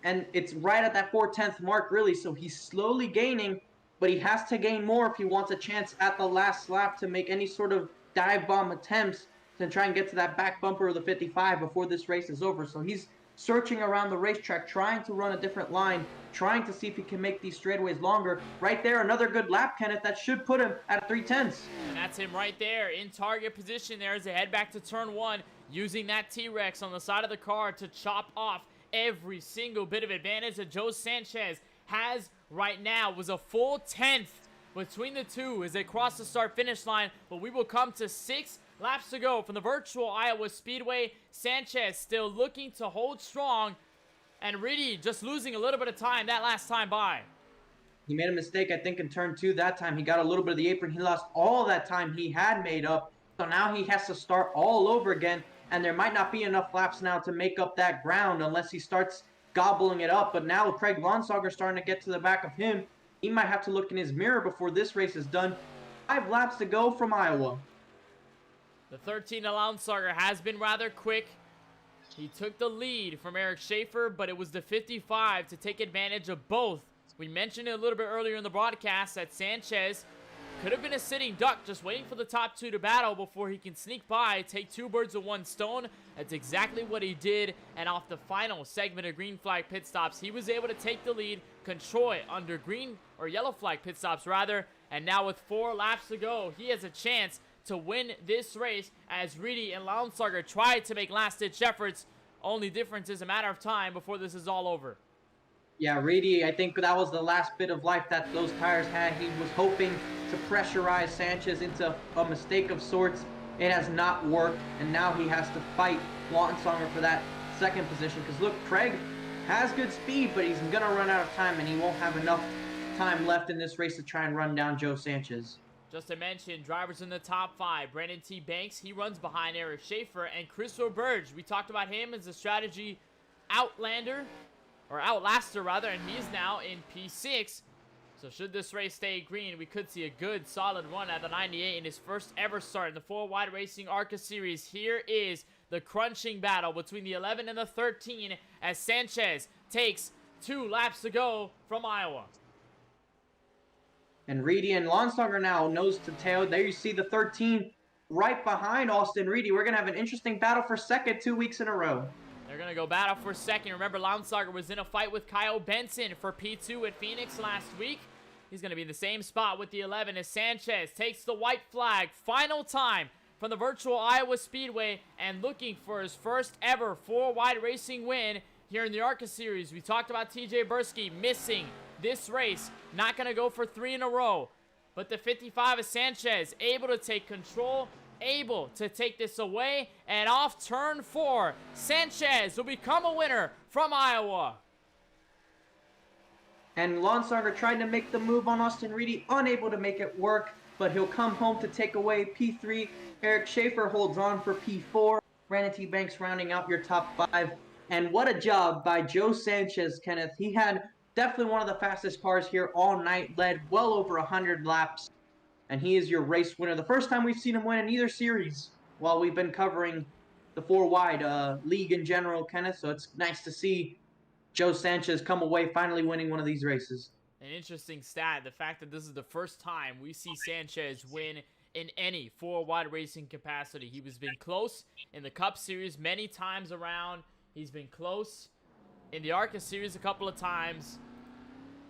and it's right at that 4/10 mark, really, so he's slowly gaining, but he has to gain more if he wants a chance at the last lap to make any sort of dive bomb attempts to try and get to that back bumper of the 55 before this race is over. So he's searching around the racetrack, trying to run a different line, trying to see if he can make these straightaways longer. Right there, another good lap, Kenneth. That should put him at 3/10. And that's him right there in target position there as they head back to turn 1, using that T-Rex on the side of the car to chop off every single bit of advantage that Joe Sanchez has right now. Was a full 10th between the two as they cross the start-finish line, but we will come to 6 laps to go from the virtual Iowa Speedway. Sanchez still looking to hold strong, and Reedy just losing a little bit of time that last time by. He made a mistake, I think, in turn 2 that time. He got a little bit of the apron. He lost all that time he had made up, so now he has to start all over again, and there might not be enough laps now to make up that ground unless he starts gobbling it up. But now with Craig Lounsauger starting to get to the back of him, he might have to look in his mirror before this race is done. 5 laps to go from Iowa. The 13 Lounsauger has been rather quick. He took the lead from Eric Schaefer, but it was the 55 to take advantage of both. We mentioned it a little bit earlier in the broadcast that Sanchez could have been a sitting duck, just waiting for the top 2 to battle before he can sneak by, take 2 birds with 1 stone. That's exactly what he did, and off the final segment of green flag pit stops, he was able to take the lead, control it under green or yellow flag pit stops rather, and now with 4 laps to go, he has a chance to win this race as Reedy and Lounsauger tried to make last-ditch efforts. Only difference is a matter of time before this is all over. Yeah, Reedy, I think that was the last bit of life that those tires had. He was hoping to pressurize Sanchez into a mistake of sorts. It has not worked, and now he has to fight Lounsauger for that second position. Because look, Craig has good speed, but he's going to run out of time, and he won't have enough time left in this race to try and run down Joe Sanchez. Just to mention, drivers in the top 5. Brandon T. Banks, he runs behind Eric Schaefer, and Chris Roberge. We talked about him as a strategy outlander, or outlaster rather, and he's now in P6. So should this race stay green, we could see a good solid run at the 98 in his first ever start in the 4-Wide Racing ARCA Series. Here is the crunching battle between the 11 and the 13 as Sanchez takes 2 laps to go from Iowa. And Reedy and Lounsauger now nose to tail. There you see the 13 right behind Austin Reedy. We're going to have an interesting battle for second 2 weeks in a row. They're going to go battle for second. Remember, Lounsauger was in a fight with Kyle Benson for P2 at Phoenix last week. He's going to be in the same spot with the 11 as Sanchez takes the white flag. Final time from the virtual Iowa Speedway and looking for his first ever 4-Wide Racing win here in the ARCA Series. We talked about TJ Bursky missing this race. Not going to go for 3 in a row. But the 55 is Sanchez able to take control, able to take this away, and off turn 4, Sanchez will become a winner from Iowa. And Lounsauger tried to make the move on Austin Reedy, unable to make it work, but he'll come home to take away P3. Eric Schaefer holds on for P4. Brandon T. Banks rounding out your top 5. And what a job by Joe Sanchez, Kenneth. He had definitely one of the fastest cars here all night, led well over 100 laps. And he is your race winner. The first time we've seen him win in either series while we've been covering the 4-Wide league in general, Kenneth. So it's nice to see Joe Sanchez come away finally winning one of these races. An interesting stat, the fact that this is the first time we see Sanchez win in any four-wide racing capacity. He was been close in the Cup Series many times around. He's been close in the ARCA Series a couple of times.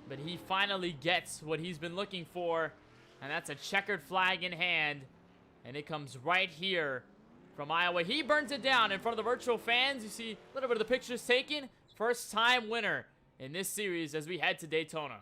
But he finally gets what he's been looking for, and that's a checkered flag in hand. And it comes right here from Iowa. He burns it down in front of the virtual fans. You see a little bit of the pictures taken. First-time winner in this series as we head to Daytona.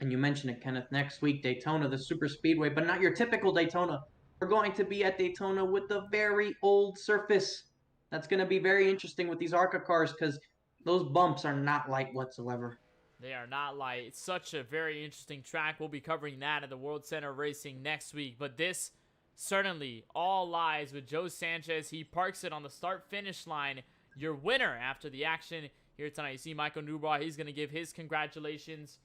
And you mentioned it, Kenneth. Next week, Daytona, the super speedway, but not your typical Daytona. We're going to be at Daytona with the very old surface. That's going to be very interesting with these ARCA cars because those bumps are not light whatsoever. They are not light. It's such a very interesting track. We'll be covering that at the World Center of Racing next week. But this certainly all lies with Joe Sanchez. He parks it on the start-finish line. Your winner after the action here tonight. You see Michael Newbraw. He's going to give his congratulations.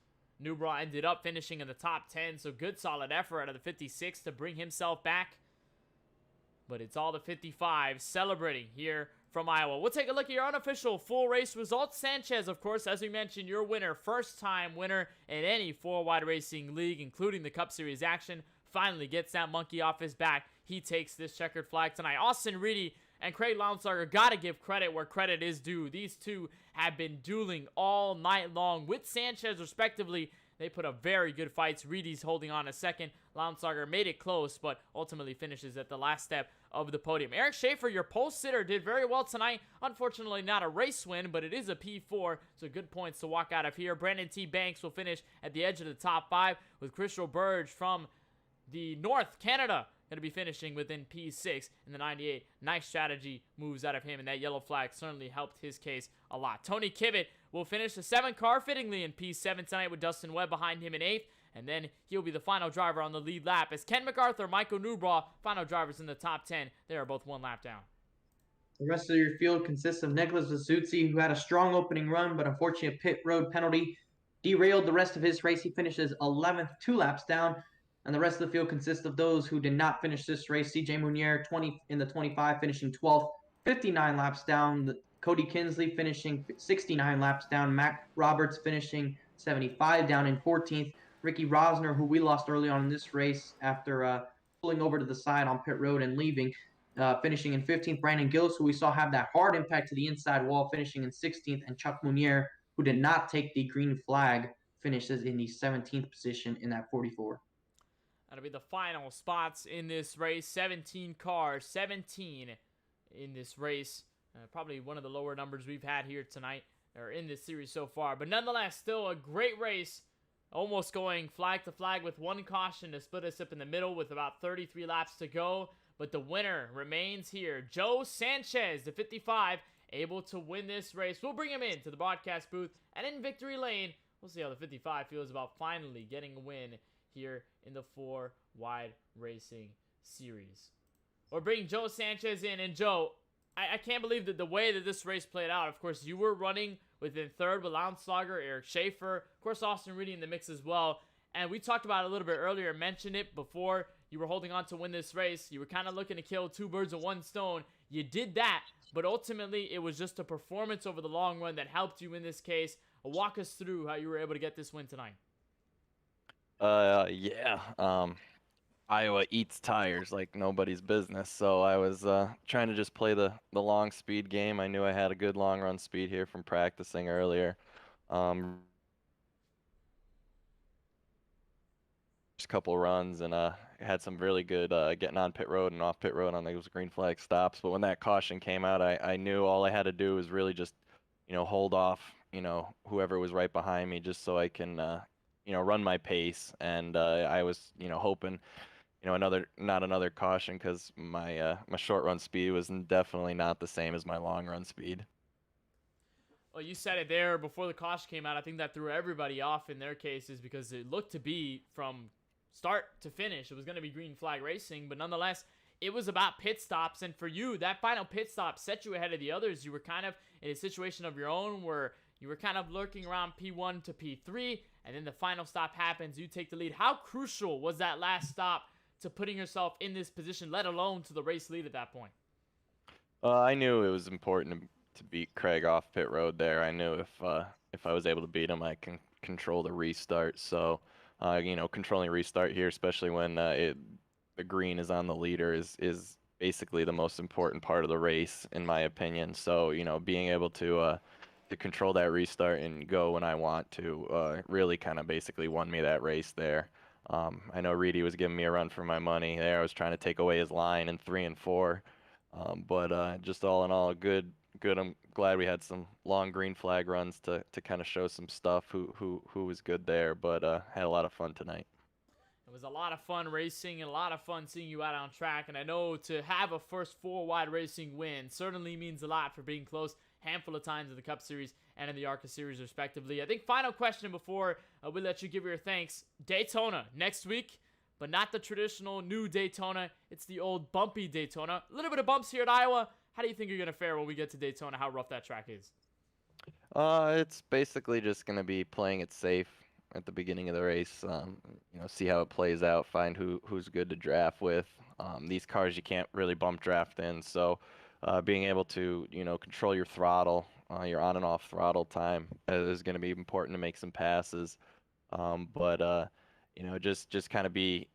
Newbraw ended up finishing in the top 10, so good solid effort out of the 56 to bring himself back. But it's all the 55 celebrating here from Iowa. We'll take a look at your unofficial full race results. Sanchez, of course, as we mentioned, your winner, first-time winner in any four-wide racing league, including the Cup Series action, finally gets that monkey off his back. He takes this checkered flag tonight. Austin Reedy and Craig Lounsberger got to give credit where credit is due. These two have been dueling all night long with Sanchez, respectively. They put up very good fights. Reedy's holding on a second. Lounsberger made it close, but ultimately finishes at the last step of the podium. Eric Schaefer, your pole sitter, did very well tonight. Unfortunately, not a race win, but it is a P4, so good points to walk out of here. Brandon T. Banks will finish at the edge of the top 5 with Crystal Burge from the North Canada going to be finishing within P6 in the 98. Nice strategy moves out of him, and that yellow flag certainly helped his case a lot. Tony Kivitt will finish the 7th car fittingly in P7 tonight with Dustin Webb behind him in 8th, and then he'll be the final driver on the lead lap as Ken Macarthur, Michael Newbraw, final drivers in the top 10. They are both one lap down. The rest of your field consists of Nicholas Vazuzzi, who had a strong opening run, but unfortunately a pit road penalty derailed the rest of his race. He finishes 11th, 2 laps down. And the rest of the field consists of those who did not finish this race. CJ Munier, 20 in the 25, finishing 12th, 59 laps down. Cody Kinsley finishing 69 laps down. Mac Roberts finishing 75 down in 14th. Ricky Rosner, who we lost early on in this race after pulling over to the side on pit road and leaving, finishing in 15th. Brandon Gillis, who we saw have that hard impact to the inside wall, finishing in 16th. And Chuck Munier, who did not take the green flag, finishes in the 17th position in that 44. That'll be the final spots in this race. 17 cars, 17 in this race. Probably one of the lower numbers we've had here tonight, or in this series so far. But nonetheless, still a great race. Almost going flag to flag with one caution to split us up in the middle with about 33 laps to go. But the winner remains here. Joe Sanchez, the 55, able to win this race. We'll bring him into the broadcast booth. And in victory lane, we'll see how the 55 feels about finally getting a win here in the 4-wide racing series. We're bringing Joe Sanchez in. And Joe, I can't believe that the way that this race played out. Of course, you were running within third with Lounsberger, Eric Schaefer, of course, Austin Reedy in the mix as well. And we talked about it a little bit earlier, mentioned it before you were holding on to win this race. You were kind of looking to kill 2 birds with 1 stone. You did that, but ultimately it was just a performance over the long run that helped you in this case. Walk us through how you were able to get this win tonight. Iowa eats tires like nobody's business, so I was trying to just play the long speed game. I knew I had a good long run speed here from practicing earlier. Just a couple runs and had some really good getting on pit road and off pit road on those green flag stops. But when that caution came out, I knew all I had to do was really just hold off whoever was right behind me, just so I can run my pace. And I was hoping not another caution, because my short run speed was definitely not the same as my long run speed. Well, you said it there before the caution came out. I think that threw everybody off in their cases, because it looked to be from start to finish it was going to be green flag racing, but nonetheless it was about pit stops. And for you, that final pit stop set you ahead of the others. You were kind of in a situation of your own where you were kind of lurking around P1 to P3, and then the final stop happens. You take the lead. How crucial was that last stop to putting yourself in this position, let alone to the race lead at that point? I knew it was important to beat Craig off pit road there. I knew if I was able to beat him, I can control the restart. So, you know, controlling restart here, especially when the green is on the leader, is basically the most important part of the race, in my opinion. So, you know, being able to control that restart and go when I want to really kind of basically won me that race there. I know Reedy was giving me a run for my money there. I was trying to take away his line in 3 and 4. But just all in all, good. I'm glad we had some long green flag runs to kind of show some stuff who was good there. But had a lot of fun tonight. It was a lot of fun racing and a lot of fun seeing you out on track. And I know to have a first 4-wide racing win certainly means a lot for being close handful of times in the Cup Series and in the ARCA Series, respectively. I think final question before we let you give your thanks. Daytona next week, but not the traditional new Daytona. It's the old bumpy Daytona. A little bit of bumps here at Iowa. How do you think you're going to fare when we get to Daytona, how rough that track is? It's basically just going to be playing it safe at the beginning of the race. You know, see how it plays out, find who's good to draft with. These cars you can't really bump draft in, so being able to, you know, control your throttle, your on and off throttle time is going to be important to make some passes. But you know, just kind of be,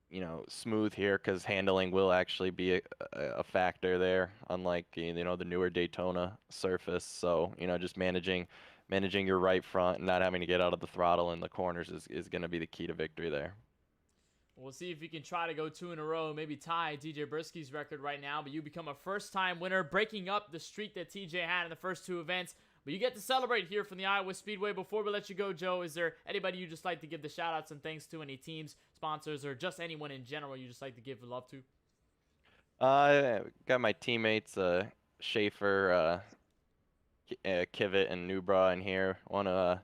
you know, smooth here, because handling will actually be a factor there, unlike, you know, the newer Daytona surface. So, you know, just managing your right front and not having to get out of the throttle in the corners is going to be the key to victory there. We'll see if you can try to go 2 in a row, maybe tie TJ Bursky's record right now, but you become a first-time winner, breaking up the streak that TJ had in the first 2 events. But you get to celebrate here from the Iowa Speedway. Before we let you go, Joe, is there anybody you just like to give the shout-outs and thanks to? Any teams, sponsors, or just anyone in general you just like to give love to? Got my teammates, Schaefer, Kivett, and Newbra in here. Want to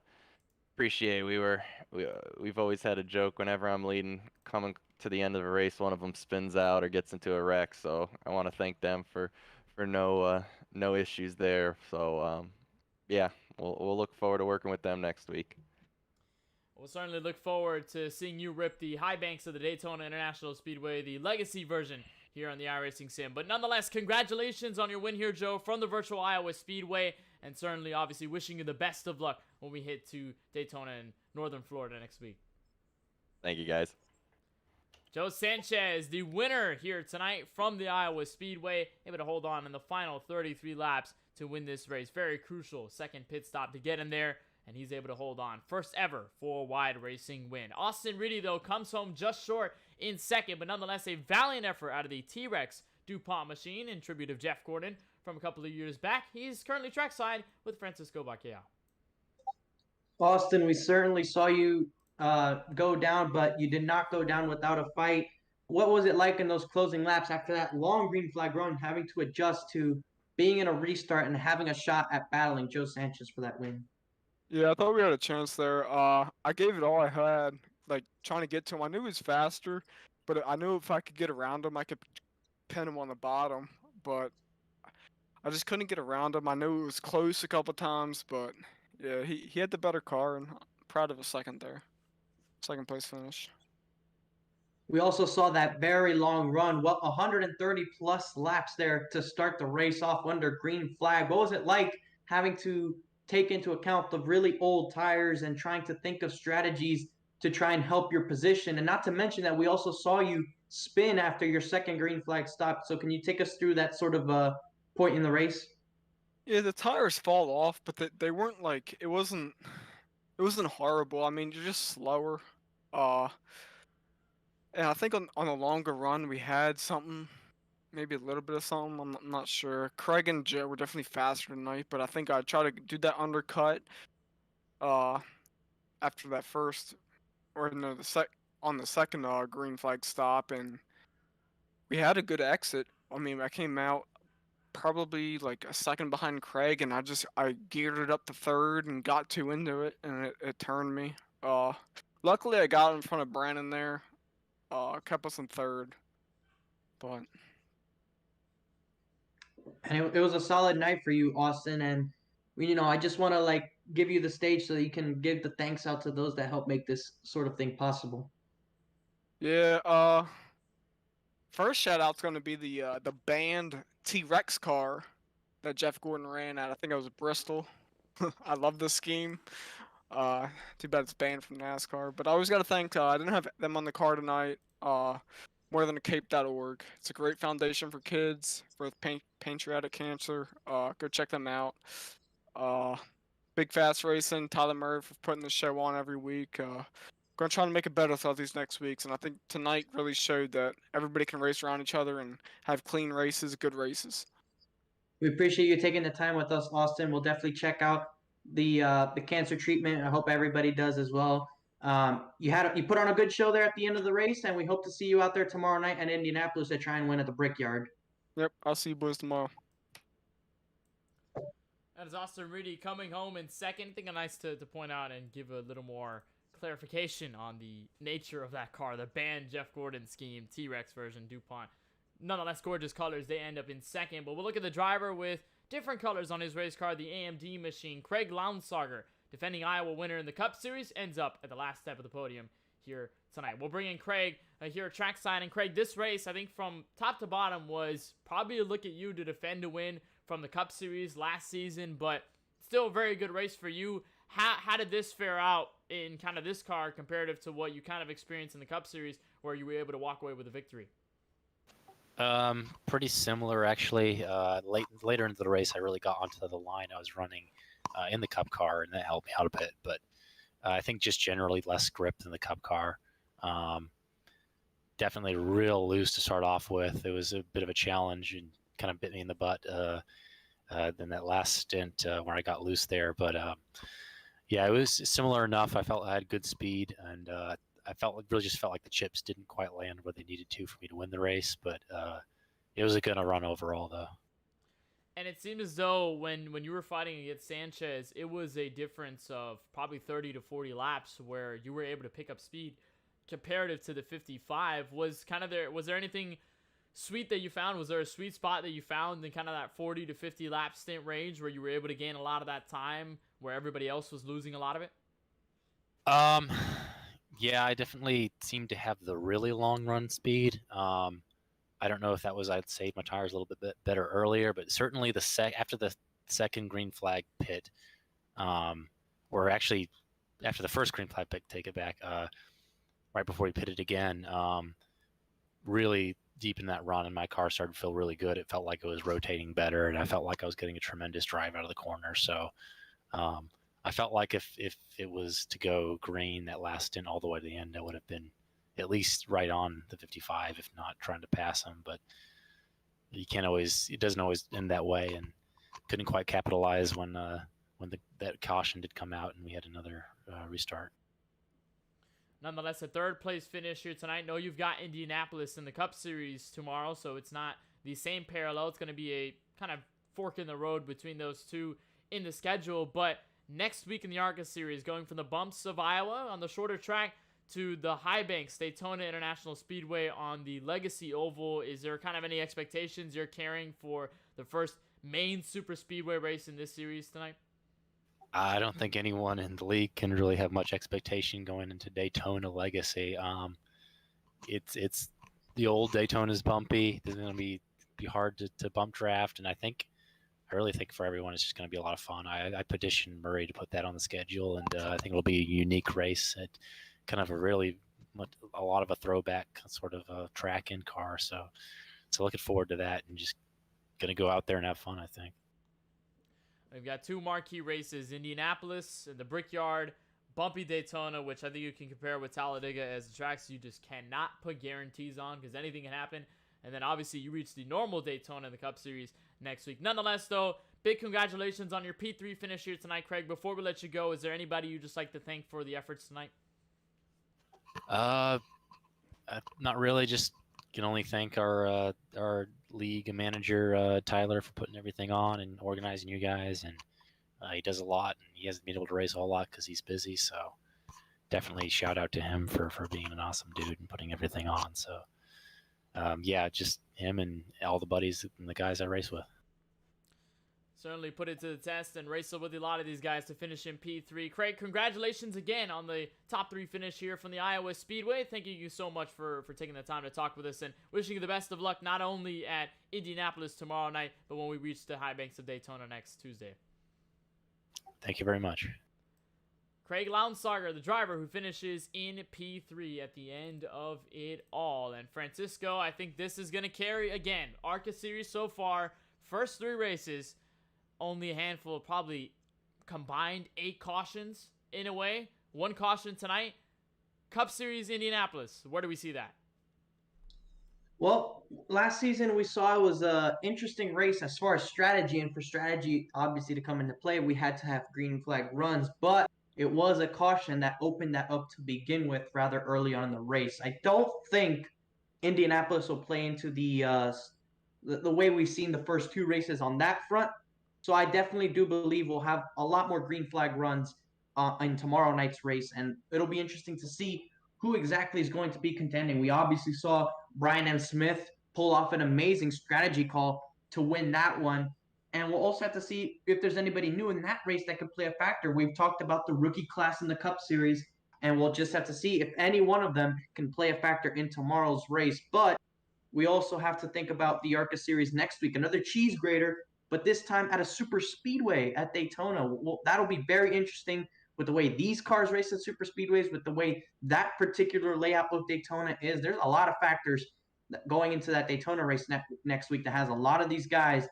appreciate. We've always had a joke whenever I'm leading, coming to the end of a race, one of them spins out or gets into a wreck. So I want to thank them for no issues there. So yeah, we'll look forward to working with them next week. We'll certainly look forward to seeing you rip the high banks of the Daytona International Speedway, the legacy version here on the iRacing Sim. But nonetheless, congratulations on your win here, Joe, from the virtual Iowa Speedway, and certainly, obviously, wishing you the best of luck when we hit to Daytona in Northern Florida next week. Thank you, guys. Joe Sanchez, the winner here tonight from the Iowa Speedway, able to hold on in the final 33 laps to win this race. Very crucial second pit stop to get him there, and he's able to hold on. First ever 4-wide racing win. Austin Reedy, though, comes home just short in second, but nonetheless a valiant effort out of the T-Rex DuPont machine in tribute of Jeff Gordon from a couple of years back. He's currently trackside with Francisco Baquea. Austin, we certainly saw you go down, but you did not go down without a fight. What was it like in those closing laps after that long green flag run, having to adjust to being in a restart and having a shot at battling Joe Sanchez for that win? Yeah, I thought we had a chance there. I gave it all I had, like trying to get to him. I knew he was faster, but I knew if I could get around him, I could pin him on the bottom. But I just couldn't get around him. I knew it was close a couple times, but yeah, he had the better car, and I'm proud of his second place finish. We also saw that very long run, 130 plus laps there to start the race off under green flag. What was it like having to take into account the really old tires and trying to think of strategies to try and help your position? And not to mention that we also saw you spin after your second green flag stop. So can you take us through that sort of point in the race? Yeah, the tires fall off, but they weren't like, it wasn't horrible. I mean, you're just slower. And I think on a longer run we had something, maybe a little bit of something. I'm not sure. Craig and Joe were definitely faster tonight, but I think I tried to do that undercut after that first, or no, on the second green flag stop, and we had a good exit. I mean, I came out probably like a second behind Craig, and I geared it up to third and got 2 into it, and it turned me. Luckily I got in front of Brandon there. Kept us in third, but And it was a solid night for you, Austin. And I just want to give you the stage so that you can give the thanks out to those that help make this sort of thing possible. yeah. First shout out's gonna be the banned T-Rex car. that Jeff Gordon ran at. I think it was Bristol. I love this scheme. Too bad it's banned from NASCAR. But I always got to thank, I didn't have them on the car tonight, more than a cape.org. It's a great foundation for kids with pancreatic cancer. Go check them out. Big Fast Racing, Tyler Murray for putting the show on every week. Going to try to make it better throughout these next weeks. And I think tonight really showed that everybody can race around each other and have clean races, good races. We appreciate you taking the time with us, Austin. We'll definitely check out the cancer treatment. I hope everybody does as well. You put on a good show there at the end of the race, and we hope to see you out there tomorrow night in Indianapolis to try and win at the Brickyard. Yep, I'll see you boys tomorrow. That is Austin Reedy coming home in second. I think nice to point out and give a little more clarification on the nature of that car, the banned Jeff Gordon scheme, T-Rex version, DuPont. Nonetheless, gorgeous colors. They end up in second. But we'll look at the driver with different colors on his race car, the AMD machine. Craig Lounsauger, defending Iowa winner in the Cup Series, ends up at the last step of the podium here tonight. We'll bring in Craig here at trackside. And Craig, this race, I think from top to bottom, was probably a look at you to defend a win from the Cup Series last season, but still a very good race for you. How did this fare out in kind of this car comparative to what you kind of experienced in the Cup Series, where you were able to walk away with a victory? Pretty similar, actually. Later into the race, I really got onto the line. I was running in the Cup car, and that helped me out a bit. But I think just generally less grip than the Cup car. Definitely real loose to start off with. It was a bit of a challenge and kind of bit me in the butt than that last stint where I got loose there. But yeah, it was similar enough. I felt I had good speed, and I really just felt like the chips didn't quite land where they needed to for me to win the race. But it was a good run overall, though. And it seemed as though when you were fighting against Sanchez, it was a difference of probably 30 to 40 laps where you were able to pick up speed comparative to the 55. Was there anything sweet that you found? Was there a sweet spot that you found in kind of that 40 to 50 lap stint range where you were able to gain a lot of that time where everybody else was losing a lot of it? Yeah, I definitely seemed to have the really long run speed. I don't know if that was I'd saved my tires a little bit better earlier, but certainly after the second green flag pit, or actually after the first green flag pit, take it back, right before we pitted again, really deep in that run, and my car started to feel really good. It felt like it was rotating better, and I felt like I was getting a tremendous drive out of the corner. So I felt like if it was to go green that last stint all the way to the end, I would have been at least right on the 55, if not trying to pass him. But it doesn't always end that way, and couldn't quite capitalize when that caution did come out and we had another restart. Nonetheless, a third place finish here tonight. No, you've got Indianapolis in the Cup Series tomorrow, so it's not the same parallel. It's going to be a kind of fork in the road between those two in the schedule. But next week in the ARCA Series, going from the bumps of Iowa on the shorter track to the high banks, Daytona International Speedway on the Legacy Oval. Is there kind of any expectations you're carrying for the first main super speedway race in this series tonight? I don't think anyone in the league can really have much expectation going into Daytona Legacy. It's the old Daytona's bumpy. It's going to be hard to bump draft, and I really think for everyone it's just going to be a lot of fun. I petitioned Murray to put that on the schedule, and I think it'll be a unique race at kind of a lot of a throwback sort of a track in car. So looking forward to that, and just going to go out there and have fun, I think. We've got two marquee races, Indianapolis and the Brickyard, bumpy Daytona, which I think you can compare with Talladega as the tracks you just cannot put guarantees on because anything can happen. And then obviously you reach the normal Daytona in the Cup Series next week. Nonetheless, though, big congratulations on your P3 finish here tonight, Craig. Before we let you go, is there anybody you'd just like to thank for the efforts tonight? Not really. Just can only thank our league manager Tyler for putting everything on and organizing you guys, and he does a lot, and he hasn't been able to race a whole lot because he's busy. So definitely shout out to him for being an awesome dude and putting everything on. So yeah, just him and all the buddies and the guys I race with. Certainly put it to the test and race with a lot of these guys to finish in P3. Craig, congratulations again on the top 3 finish here from the Iowa Speedway. Thank you so much for taking the time to talk with us, and wishing you the best of luck not only at Indianapolis tomorrow night, but when we reach the high banks of Daytona next Tuesday. Thank you very much. Craig Launsauger, the driver who finishes in P3 at the end of it all. And Francisco, I think this is going to carry again. ARCA Series so far, first 3 races, only a handful of probably combined 8 cautions in a way. 1 caution tonight. Cup Series Indianapolis, where do we see that? Well, last season we saw it was an interesting race as far as strategy, and for strategy obviously to come into play, we had to have green flag runs, but it was a caution that opened that up to begin with rather early on in the race. I don't think Indianapolis will play into the way we've seen the first 2 races on that front. So I definitely do believe we'll have a lot more green flag runs in tomorrow night's race, and it'll be interesting to see who exactly is going to be contending. We obviously saw Brian M. Smith pull off an amazing strategy call to win that one, and we'll also have to see if there's anybody new in that race that could play a factor. We've talked about the rookie class in the Cup Series, and we'll just have to see if any one of them can play a factor in tomorrow's race. But we also have to think about the ARCA Series next week, another cheese grater, but this time at a super speedway at Daytona. Well, that'll be very interesting with the way these cars race at super speedways, with the way that particular layout of Daytona is. There's a lot of factors going into that Daytona race next week that has a lot of these guys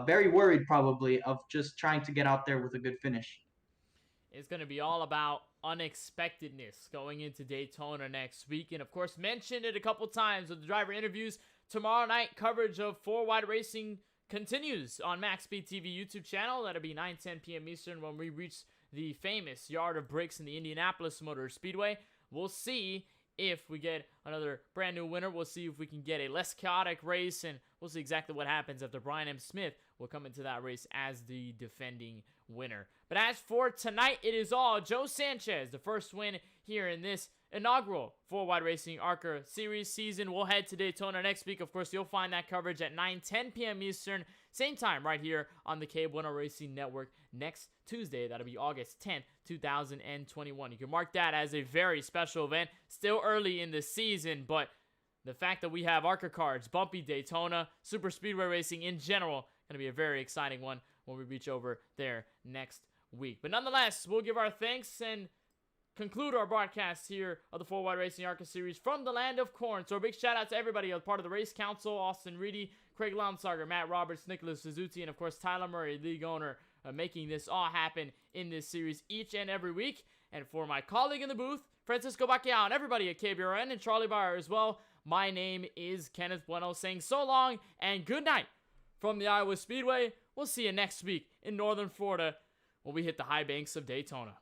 very worried probably of just trying to get out there with a good finish. It's going to be all about unexpectedness going into Daytona next week. And of course, mentioned it a couple times with the driver interviews. Tomorrow night, coverage of 4 Wide Racing continues on Max Speed TV YouTube channel. That'll be 9-10 p.m. Eastern when we reach the famous Yard of Bricks in the Indianapolis Motor Speedway. We'll see if we get another brand new winner. We'll see if we can get a less chaotic race, and we'll see exactly what happens after Brian M. Smith will come into that race as the defending winner. But as for tonight, it is all Joe Sanchez, the first win here in this inaugural 4 Wide Racing ARCA Series season. We'll head to Daytona next week. Of course, you'll find that coverage at 9-10 p.m. Eastern, same time right here on the KBueno Racing Network next Tuesday. That'll be August 10th, 2021. You can mark that as a very special event. Still early in the season, but the fact that we have ARCA cards, bumpy Daytona, super speedway racing in general, going to be a very exciting one when we reach over there next week. But nonetheless, we'll give our thanks and conclude our broadcast here of the 4 Wide Racing ARCA Series from the land of corn. So a big shout out to everybody as part of the Race Council: Austin Reedy, Craig Launsauger, Matt Roberts, Nicholas Suzuki, and of course Tyler Murray, league owner, making this all happen in this series each and every week. And for my colleague in the booth, Francisco Bacchiao, and everybody at KBueno and Charlie Bauer as well, my name is Kenneth Bueno, saying so long and good night from the Iowa Speedway. We'll see you next week in Northern Florida when we hit the high banks of Daytona.